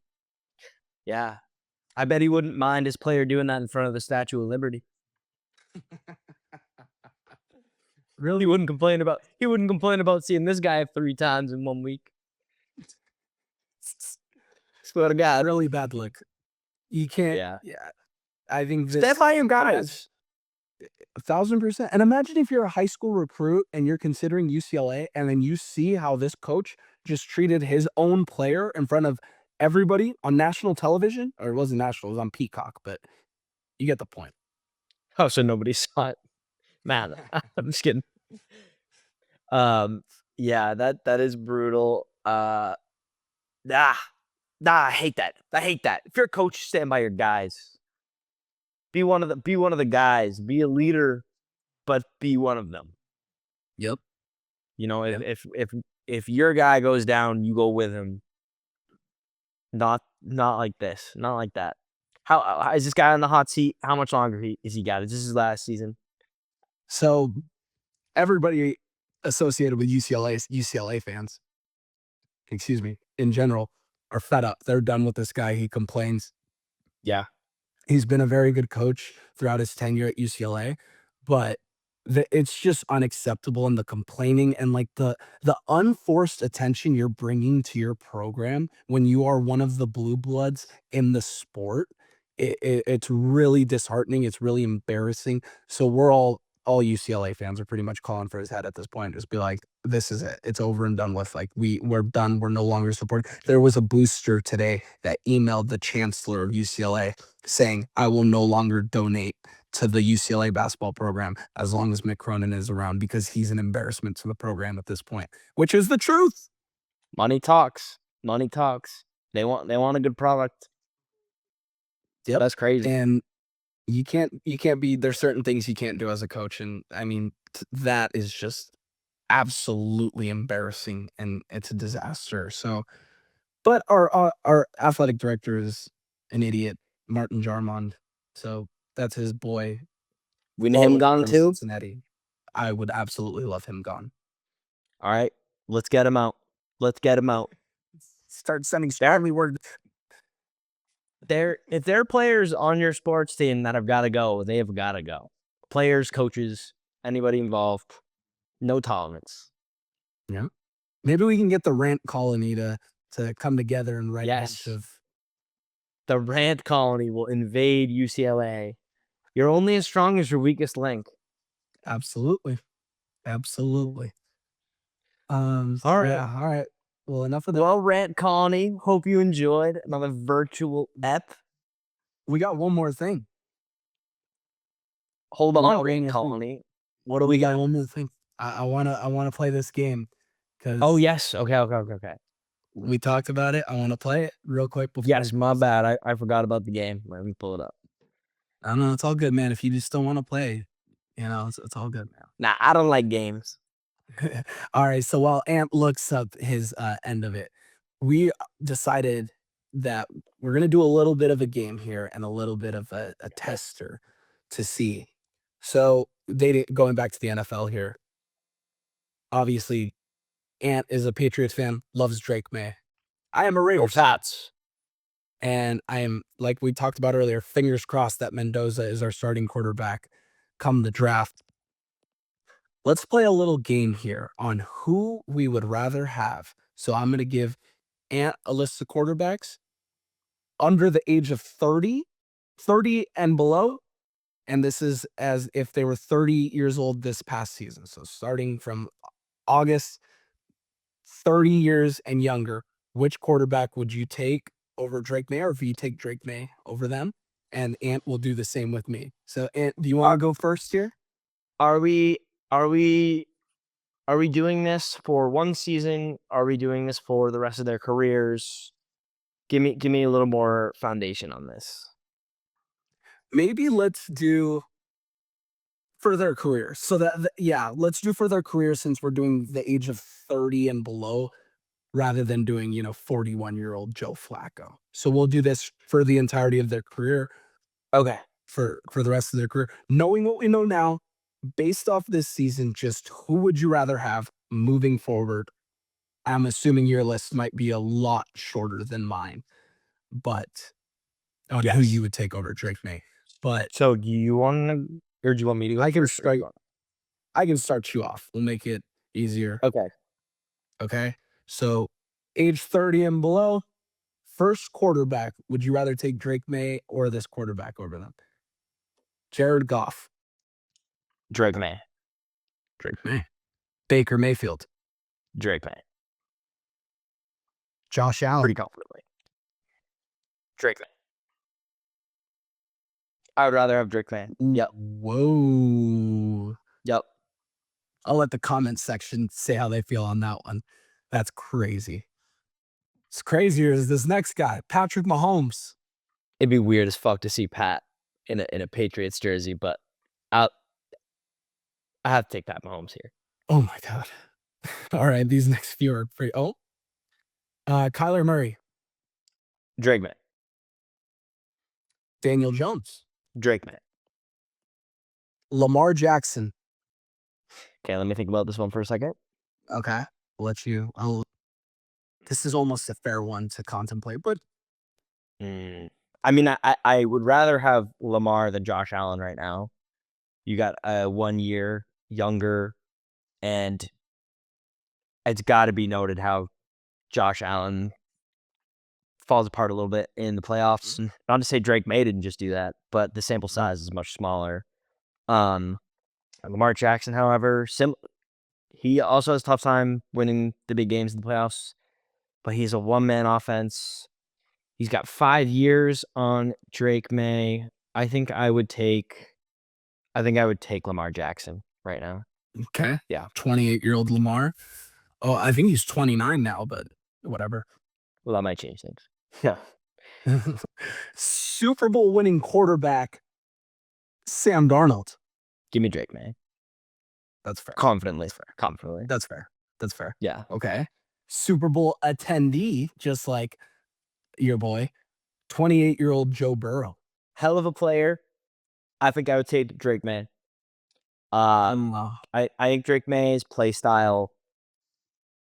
yeah. I bet he wouldn't mind his player doing that in front of the Statue of Liberty. Really? He wouldn't complain about seeing this guy 3 times in 1 week. Swear to God. Really bad look. You can't. Yeah. Yeah, I think this Stand by your guys. 1000%. And imagine if you're a high school recruit and you're considering UCLA, and then you see how this coach just treated his own player in front of everybody on national television, or it wasn't national, it was on Peacock, but you get the point. Oh, so nobody saw it. Man, I'm just kidding. Yeah, that is brutal. Nah, I hate that. I hate that. If you're a coach, stand by your guys. Be one of the guys. Be a leader, but be one of them. Yep. You know, Yep. if your guy goes down, you go with him. Not like this. Not like that. How is this guy on the hot seat? How much longer is he got? Is this his last season? So everybody associated with UCLA fans, excuse me, in general, are fed up. They're done with this guy. He complains. Yeah. He's been a very good coach throughout his tenure at UCLA, but it's just unacceptable, and the complaining and like the unforced attention you're bringing to your program when you are one of the blue bloods in the sport. It's really disheartening. It's really embarrassing. So we're all UCLA fans are pretty much calling for his head at this point. Just be like, this is it. It's over and done with. Like we're done. We're no longer supporting. There was a booster today that emailed the chancellor of UCLA saying, I will no longer donate to the UCLA basketball program as long as Mick Cronin is around, because he's an embarrassment to the program at this point, which is the truth. Money talks. Money talks. They want a good product. Yep. That's crazy. And you can't be, there's certain things you can't do as a coach. And I mean, that is just absolutely embarrassing, and it's a disaster. So, but our athletic director is an idiot, Martin Jarmond. So that's his boy. We need All the him way gone from too. Cincinnati. I would absolutely love him gone. All right, let's get him out. Let's get him out. Start sending Stanley word. If there are players on your sports team that have got to go, they have got to go. Players, coaches, anybody involved, no tolerance. Yeah. Maybe we can get the Rant colony to come together and write a bunch of. The Rant colony will invade UCLA. You're only as strong as your weakest link. Absolutely. Absolutely. All right. Yeah, all right. Well, enough of that. Well, Rant colony, hope you enjoyed another virtual ep. We got one more thing. Hold on, Rant colony. What do we got? One more thing. I wanna play this game because Oh yes. Okay. we talked about it. I want to play it real quick before. Yes, my bad. I forgot about the game. Let me pull it up. I don't know. It's all good, man. If you just don't want to play, it's all good, man. Nah, I don't like games. All right. So while Ant looks up his end of it, we decided that we're gonna do a little bit of a game here and a little bit of a tester to see. So going back to the NFL here. Obviously, Ant is a Patriots fan, loves Drake May. I am a Or Raiders fan, Pats. and I am, like we talked about earlier, fingers crossed that Mendoza is our starting quarterback come the draft. Let's play a little game here on who we would rather have. So I'm going to give Ant a list of quarterbacks under the age of 30 and below. And this is as if they were 30 years old this past season. So starting from August, 30 years and younger, which quarterback would you take over Drake May, or if you take Drake May over them? And Ant will do the same with me. So, Ant, do you want to go first here? Are we Are we doing this for one season? Are we doing this for the rest of their careers? Give me a little more foundation on this. Maybe let's do for their careers. So yeah, let's do for their careers since we're doing the age of 30 and below rather than doing, 41-year-old Joe Flacco. So we'll do this for the entirety of their career, Okay. for the rest of their career. Knowing what we know now, based off this season, just who would you rather have moving forward? I'm assuming your list might be a lot shorter than mine, but on who you would take over Drake May. But So do you want to, or do you want me to go? I can first, or you I can start you off. We'll make it easier. Okay. Okay. So age 30 and below, first quarterback, would you rather take Drake May or this quarterback over them? Jared Goff. Drake May. Drake May. Baker Mayfield. Drake May. Josh Allen. Pretty comfortably. Drake May. I would rather have Drake May. Yep. Whoa. Yep. I'll let the comment section say how they feel on that one. That's crazy. It's crazier is this next guy, Patrick Mahomes. It'd be weird as fuck to see Pat in a Patriots jersey, but I have to take Pat Mahomes here. Oh my God. All right, these next few are pretty. Oh, Kyler Murray, Drake May. Daniel Jones, Drake May. Lamar Jackson. Okay, let me think about this one for a second. Okay, this is almost a fair one to contemplate, but I mean, I would rather have Lamar than Josh Allen right now. You got 1 year younger, and it's got to be noted how Josh Allen falls apart a little bit in the playoffs. Not to say Drake May didn't just do that, but the sample size is much smaller. Lamar Jackson, however, he also has a tough time winning the big games in the playoffs, but he's a one-man offense. He's got 5 years on Drake May. I think I would take Lamar Jackson right now. okay. Yeah. 28-year-old Lamar. Oh, I think he's 29 now, but whatever. Well, that might change things. Yeah. Super Bowl winning quarterback, Sam Darnold. Give me Drake May. That's fair. Confidently. That's fair. Confidently. That's fair. That's fair. Yeah. Okay. Super Bowl attendee, just like your boy, 28-year-old Joe Burrow. Hell of a player. I think I would take Drake May. I think Drake May's play style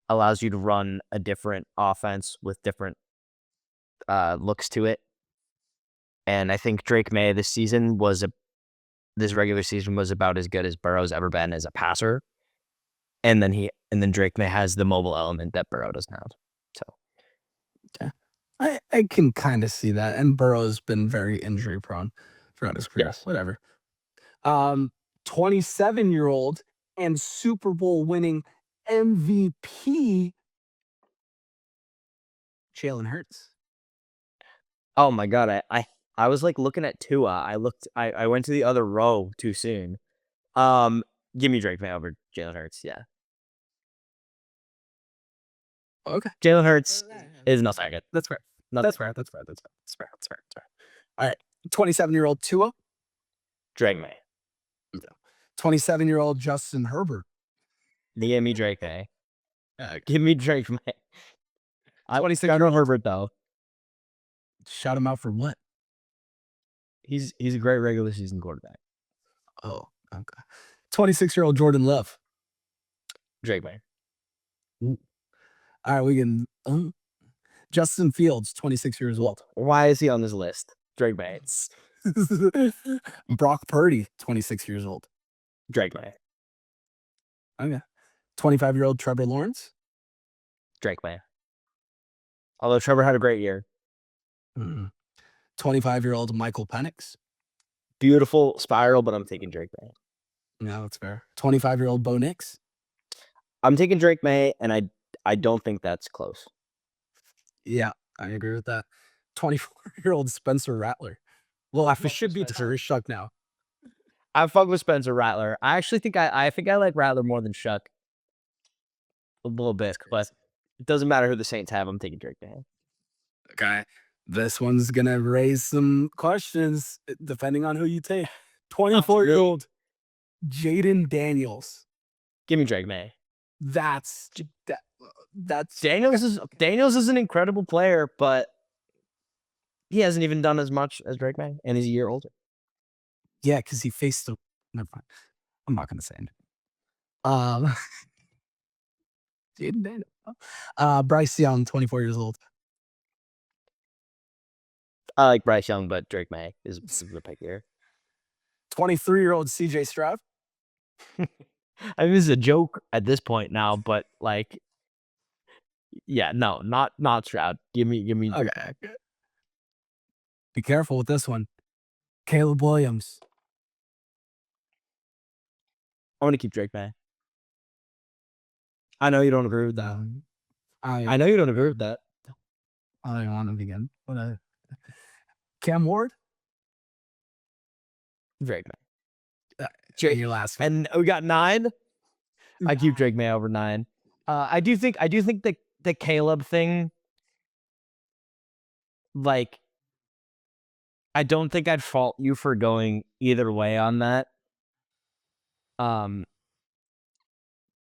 allows you to run a different offense with different looks to it. And I think Drake May this regular season was about as good as Burrow's ever been as a passer. And then Drake May has the mobile element that Burrow doesn't have. So yeah. I can kind of see that. And Burrow's been very injury prone throughout his career. Yes. Whatever. 27-year-old and Super Bowl winning MVP, Jalen Hurts. Oh my God, I was like looking at Tua. I went to the other row too soon. Give me Drake May over Jalen Hurts. Yeah. Okay. Jalen Hurts is not that good. That's fair. Not That's fair. That's fair. That's fair. That's fair. That's fair. That's fair. All right. 27-year-old Tua. Drake May. 27-year-old Justin Herbert. Give me Drake May. Give me Drake May. I want to say Herbert though. Shout him out for what? He's a great regular season quarterback. Oh, okay. 26-year-old Jordan Love. Drake May. All right, we can. Justin Fields, 26 years old. Why is he on this list? Drake May. Brock Purdy, 26 years old. Drake May. Okay. 25-year-old Trevor Lawrence. Drake May. Although Trevor had a great year. 25-year-old Michael Penix. Beautiful spiral, but I'm taking Drake May. No, that's fair. 25-year-old Bo Nix. I'm taking Drake May, and I don't think that's close. Yeah, I agree with that. 24-year-old Spencer Rattler. Well, I should be Terry Shuck now. I fuck with Spencer Rattler. I actually think I like Rattler more than Shuck. a little That's bit, but crazy. it doesn't matter who the Saints have. I'm taking Drake May. Okay. This one's gonna raise some questions depending on who you take. 24-year-old Jaden Daniels. Give me Drake May. That's that that's Daniels is an incredible player, but he hasn't even done as much as Drake May, and he's a year older. yeah, because he faced the never mind. I'm not gonna say it. Um Jaden Daniels. Bryce Young, 24 years old. I like Bryce Young, but Drake May is the pick here. 23-year-old CJ Stroud. I mean, this is a joke at this point now, but like, yeah, no, not Stroud. Give me. Okay. Be careful with this one. Caleb Williams. I want to keep Drake May. I know you don't agree with that. I know you don't agree with that. I don't want him again. Cam Ward. Drake May. Your last one. And we got 9. I keep Drake May over 9. I do think the Caleb thing, like, I don't think I'd fault you for going either way on that.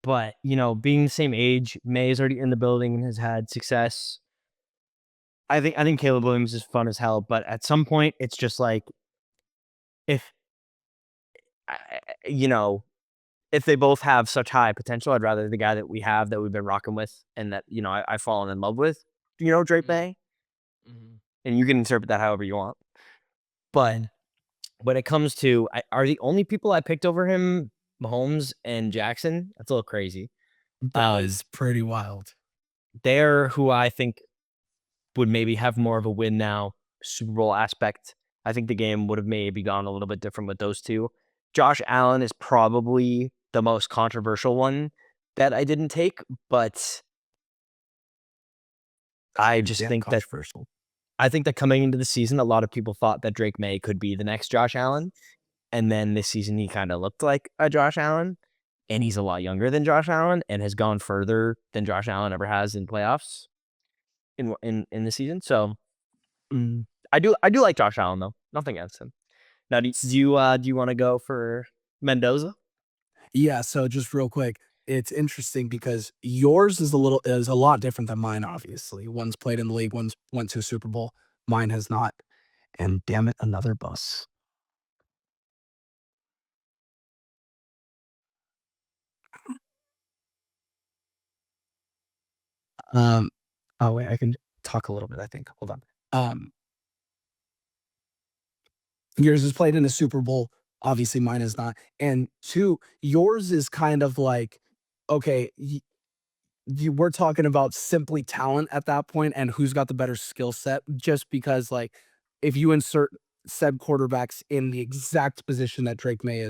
But being the same age, May is already in the building and has had success. I think Caleb Williams is fun as hell, but at some point, it's just like if you know if they both have such high potential, I'd rather the guy that we have that we've been rocking with and that I've fallen in love with. Drake May, and you can interpret that however you want. But when it comes to, are the only people I picked over him Mahomes and Jackson? That's a little crazy. That is pretty wild. They're who I think would maybe have more of a win now Super Bowl aspect. I think the game would have maybe gone a little bit different with those two. Josh Allen is probably the most controversial one that I didn't take, but I just think that controversial. I think that coming into the season, a lot of people thought that Drake May could be the next Josh Allen. And then this season, he kind of looked like a Josh Allen. And he's a lot younger than Josh Allen and has gone further than Josh Allen ever has in playoffs in the season. So I do like Josh Allen, though. Nothing against him. Now, do you want to go for Mendoza? Yeah, so just real quick, it's interesting because yours is a lot different than mine, obviously. One's played in the league, one's went to a Super Bowl. Mine has not. And damn it, another bus. Oh wait, I can talk a little bit, I think. Hold on. Yours is played in a Super Bowl. Obviously, mine is not. And 2, yours is kind of like, okay, we're talking about simply talent at that point and who's got the better skill set. Just because, like, if you insert said quarterbacks in the exact position that Drake May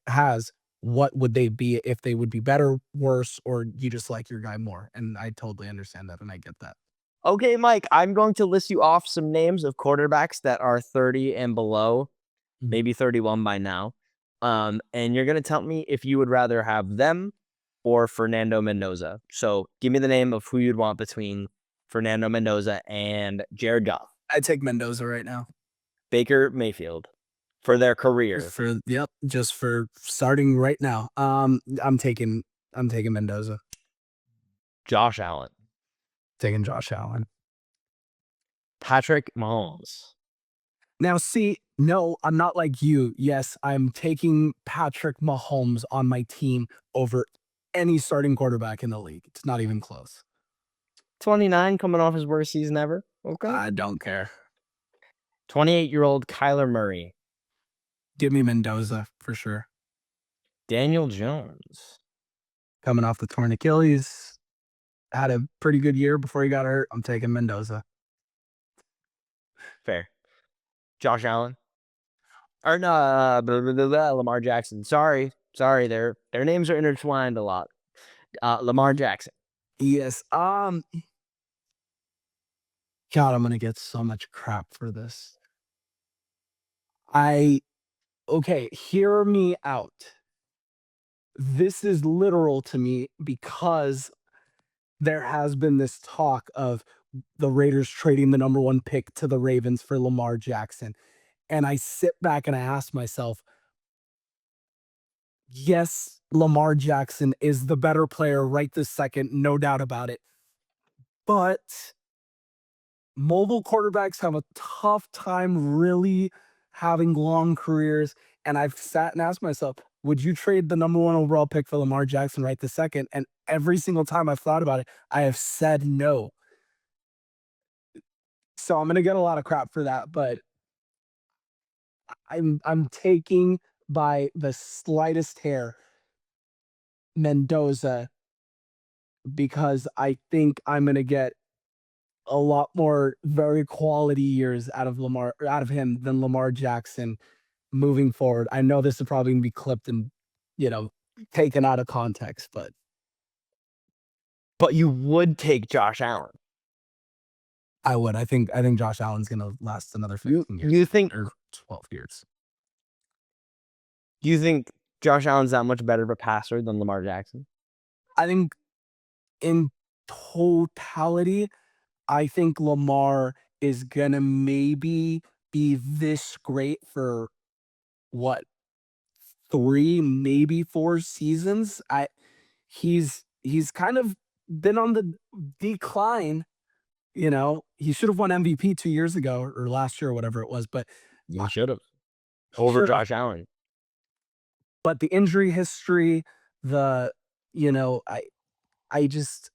has, what would they be if they would be better, worse, or you just like your guy more? And I totally understand that, and I get that. Okay, Mike, I'm going to list you off some names of quarterbacks that are 30 and below, Mhm. maybe 31 by now. And you're going to tell me if you would rather have them or Fernando Mendoza. So give me the name of who you'd want between Fernando Mendoza and Jared Goff, I take Mendoza right now. Baker Mayfield for their career, Just for starting right now. I'm taking Mendoza. Josh Allen, Taking Josh Allen. Patrick Mahomes. Now, see, no, I'm not like you. Yes, I'm taking Patrick Mahomes on my team over any starting quarterback in the league. It's not even close. 29 coming off his worst season ever. Okay. I don't care. 28-year-old Kyler Murray, Give me Mendoza for sure. Daniel Jones, Coming off the torn Achilles, had a pretty good year before he got hurt. I'm taking Mendoza. fair. Josh Allen, or no, Lamar Jackson. Sorry, their names are intertwined a lot. Lamar Jackson. Yes. God, I'm gonna get so much crap for this. Okay, hear me out. this is literal to me because there has been this talk of the Raiders trading the number 1 pick to the Ravens for Lamar Jackson. And I sit back and I ask myself, yes, Lamar Jackson is the better player right this second, no doubt about it. But mobile quarterbacks have a tough time really having long careers. And I've sat and asked myself, would you trade the number 1 overall pick for Lamar Jackson right this second? And every single time I've thought about it, I have said no. So I'm gonna get a lot of crap for that, but I'm taking by the slightest hair Mendoza because I think I'm gonna get a lot more very quality years out of him than Lamar Jackson moving forward. I know this is probably gonna be clipped and, you know, taken out of context, but But you would take Josh Allen. I would. I think Josh Allen's gonna last another You 15 years you think or 12 years. you think Josh Allen's that much better of a passer than Lamar Jackson? I think in totality, I think Lamar is gonna maybe be this great for what, 3, maybe 4 seasons. He's kind of been on the decline, you know. He should have won MVP 2 years ago or last year or whatever it was, but You I should have he over should have. Josh Allen. But the injury history, the you know, I just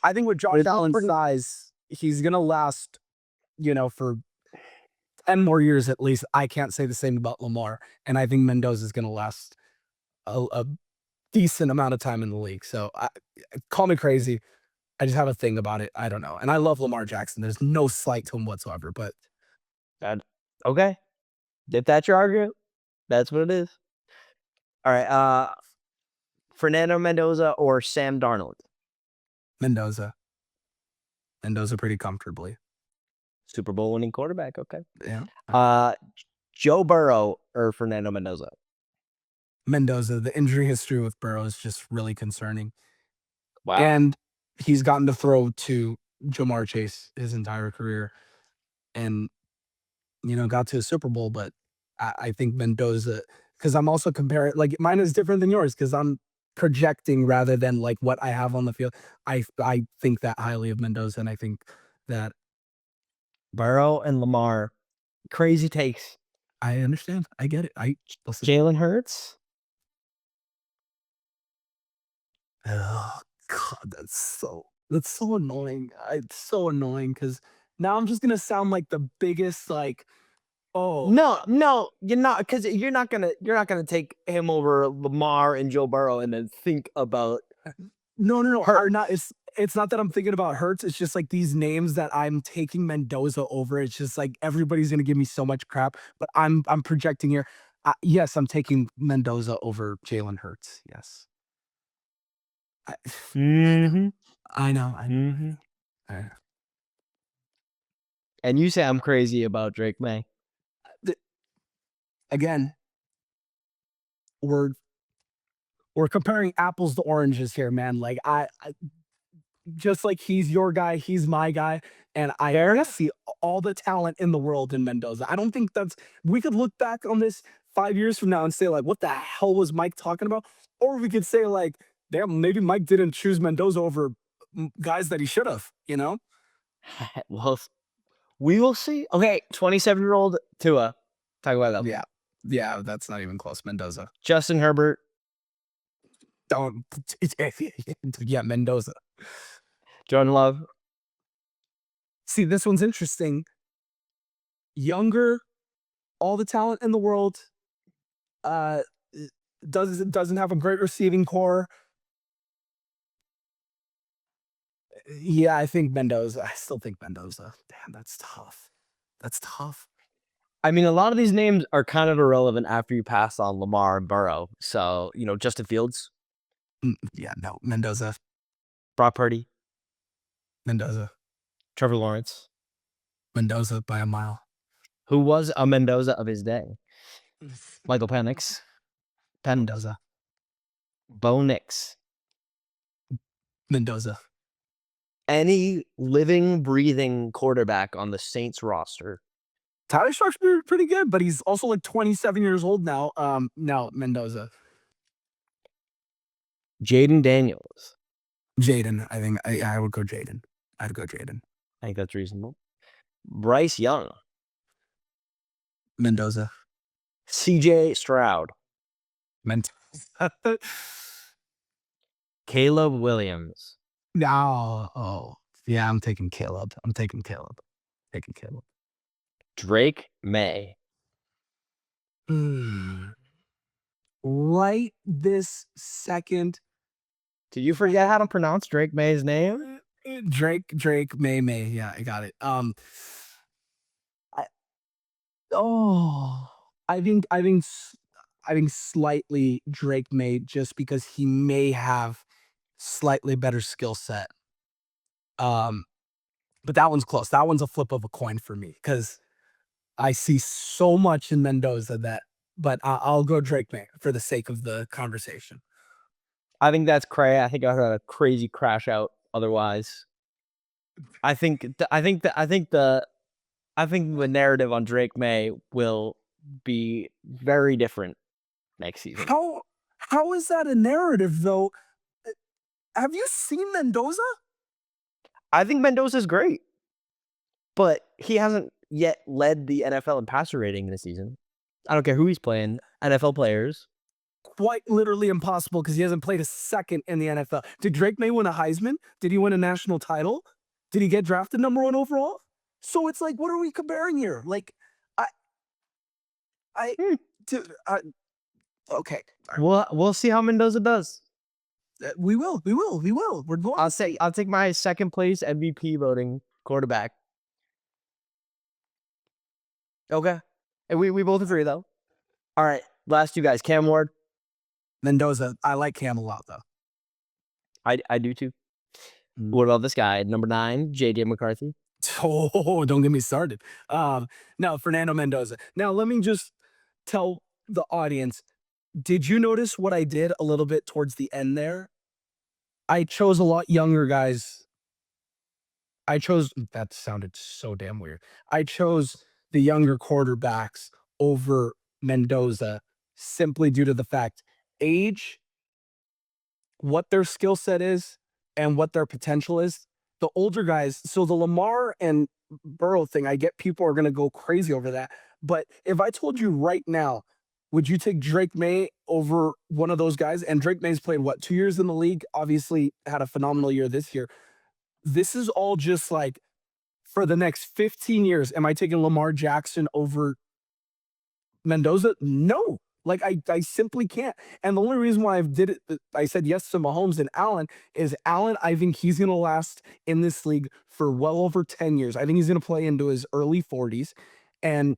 I think with But Josh it's Allen's pretty size, he's gonna last, for 10 more years at least. I can't say the same about Lamar, and I think Mendoza is gonna last a decent amount of time in the league. So call me crazy. I just have a thing about it. I don't know. And I love Lamar Jackson. There's no slight to him whatsoever, but bad. Okay. If that's your argument, that's what it is. All right. Fernando Mendoza or Sam Darnold? Mendoza. Mendoza pretty comfortably. Super Bowl winning quarterback. Okay. Yeah. Uh, Joe Burrow or Fernando Mendoza? Mendoza. The injury history with Burrow is just really concerning. Wow. And he's gotten to throw to Jamar Chase his entire career and, got to a Super Bowl. But I think Mendoza, because I'm also comparing, like mine is different than yours because I'm projecting rather than like what I have on the field. I think that highly of Mendoza, and I think that Burrow and Lamar. Crazy takes. I understand. I get it. I listen. Jalen Hurts? Oh God, that's so annoying. It's so annoying because now I'm just gonna sound like the biggest like, oh No, you're not, because you're not gonna take him over Lamar and Joe Burrow and then think about no, are not. Hurts. It's not that I'm thinking about Hurts. It's just like these names that I'm taking Mendoza over. It's just like everybody's gonna give me so much crap, but I'm projecting here. Yes, I'm taking Mendoza over Jalen Hurts. Yes, I, Mhm. I know. Mhm. I And you say I'm crazy about Drake May. th- again, we're we're comparing apples to oranges here, man. Like I just like he's your guy, he's my guy, and Fair I enough. see all the talent in the world in Mendoza. I don't think that's we could look back on this 5 years from now and say like, what the hell was Mike talking about? Or we could say like, damn, maybe Mike didn't choose Mendoza over guys that he should have. Well, we will see. Okay, 27-year-old Tua Tagovailoa. Yeah, yeah, that's not even close. Mendoza, Justin Herbert, don't. Yeah, Mendoza. Jordan Love. See, this one's interesting. Younger, all the talent in the world. Uh, doesn't have a great receiving core. Yeah, I think Mendoza. I still think Mendoza. Damn, that's tough. That's tough. I mean, a lot of these names are kind of irrelevant after you pass on Lamar and Burrow. So, Justin Fields, Yeah, no, Mendoza. Brock Purdy, Mendoza. Trevor Lawrence, Mendoza by a mile. who was a Mendoza of his day. Michael Penix, Mendoza. Bo Nix. Mendoza. Any living, breathing quarterback on the Saints roster. Tyler Shark's pretty good, but he's also like 27 years old now. Now Mendoza. Jaden Daniels. Jaden. I think I would go Jaden. I'd go Jaden. I think that's reasonable. Bryce Young. Mendoza. CJ Stroud. Mendoza. Caleb Williams. No. Oh, yeah. I'm taking Caleb. Taking Caleb. Drake May. Right this second. Did you forget how to pronounce Drake May's name? Drake, May. Yeah, I got it. I, I think slightly Drake May just because he may have slightly better skill set. But that one's close. That one's a flip of a coin for me because I see so much in Mendoza but I'll go Drake May for the sake of the conversation. I think that's crazy. I think I had a crazy crash out otherwise. I think the narrative on Drake May will be very different next season. How is that a narrative though? Have you seen Mendoza? I think Mendoza's great, but he hasn't yet led the NFL in passer rating this season. I don't care who he's playing. NFL players. Quite literally impossible because he hasn't played a second in the NFL. Did Drake May win a Heisman? Did he win a national title? Did he get drafted #1 overall? So it's like, what are we comparing here? Like, okay. We'll see how Mendoza does. We will. We're going. I'll take my second place MVP voting quarterback. Okay. And we both agree though. All right. Last two guys. Cam Ward. Mendoza. I like Cam a lot though. I do too. What about this guy? Number 9, JJ McCarthy. Oh, don't get me started. No, Fernando Mendoza. Now let me just tell the audience, did you notice what I did a little bit towards the end there? I chose a lot younger guys. That sounded so damn weird. I chose the younger quarterbacks over Mendoza simply due to the fact age, what their skill set is, and what their potential is. The older guys, so the Lamar and Burrow thing, I get people are going to go crazy over that. But if I told you right now, would you take Drake May over one of those guys? And Drake May's played what, 2 years in the league? Obviously had a phenomenal year this year. This is all just like for the next 15 years. Am I taking Lamar Jackson over Mendoza? No. Like I simply can't. And the only reason why I said yes to Mahomes and Allen is Allen, I think he's gonna last in this league for well over 10 years. I think he's gonna play into his early 40s. And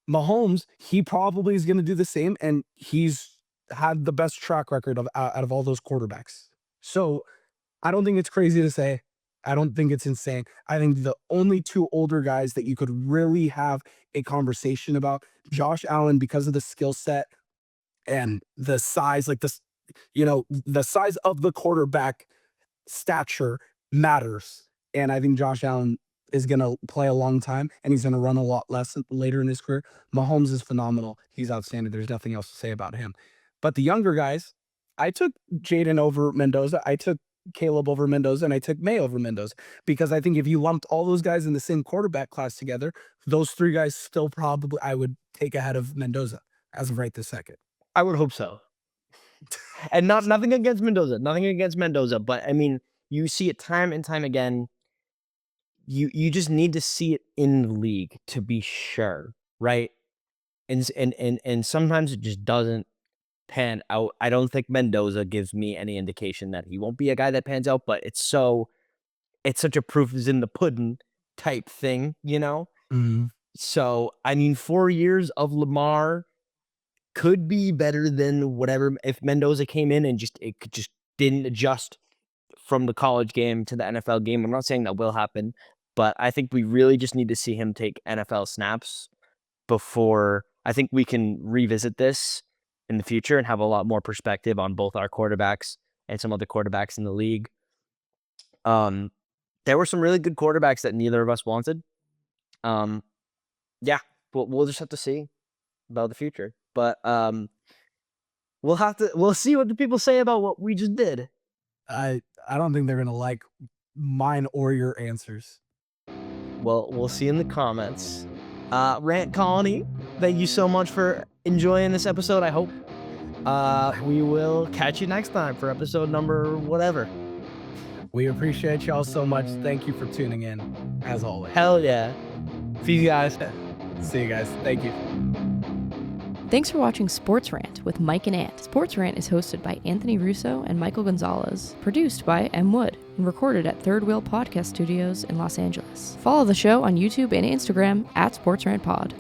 Mahomes, he probably is gonna do the same, and he's had the best track record of out of all those quarterbacks. So I don't think it's crazy to say. I don't think it's insane. I think the only two older guys that you could really have a conversation about, Josh Allen, because of the skill set and the size, like this, the size of the quarterback stature matters. And I think Josh Allen is going to play a long time and he's going to run a lot less later in his career. Mahomes is phenomenal. He's outstanding. There's nothing else to say about him. But the younger guys, I took Jaden over Mendoza. I took Caleb over Mendoza, and I took May over Mendoza because I think if you lumped all those guys in the same quarterback class together, those three guys still probably I would take ahead of Mendoza as of right this second. I would hope so. And nothing against Mendoza, but I mean, you see it time and time again. You just need to see it in the league to be sure, right? And sometimes it just doesn't pan out. I don't think Mendoza gives me any indication that he won't be a guy that pans out, but it's such a proof is in the pudding type thing, Mhm. So, I mean, 4 years of Lamar could be better than whatever if Mendoza came in and just didn't adjust from the college game to the NFL game. I'm not saying that will happen, but I think we really just need to see him take NFL snaps before I think we can revisit this in the future and have a lot more perspective on both our quarterbacks and some other quarterbacks in the league. There were some really good quarterbacks that neither of us wanted. Yeah, we'll just have to see about the future. But we'll see what the people say about what we just did. I don't think they're gonna like mine or your answers. Well, we'll see in the comments. Rant Colony, thank you so much for enjoying this episode, I hope. We will catch you next time for episode number whatever. We appreciate y'all so much. Thank you for tuning in, as always. Hell yeah. See you guys. See you guys. Thank you. Thanks for watching Sports Rant with Mike and Ant. Sports Rant is hosted by Anthony Russo and Michael Gonzalez, produced by M. Wood, and recorded at Third Wheel Podcast Studios in Los Angeles. Follow the show on YouTube and Instagram at Sports Rant Pod.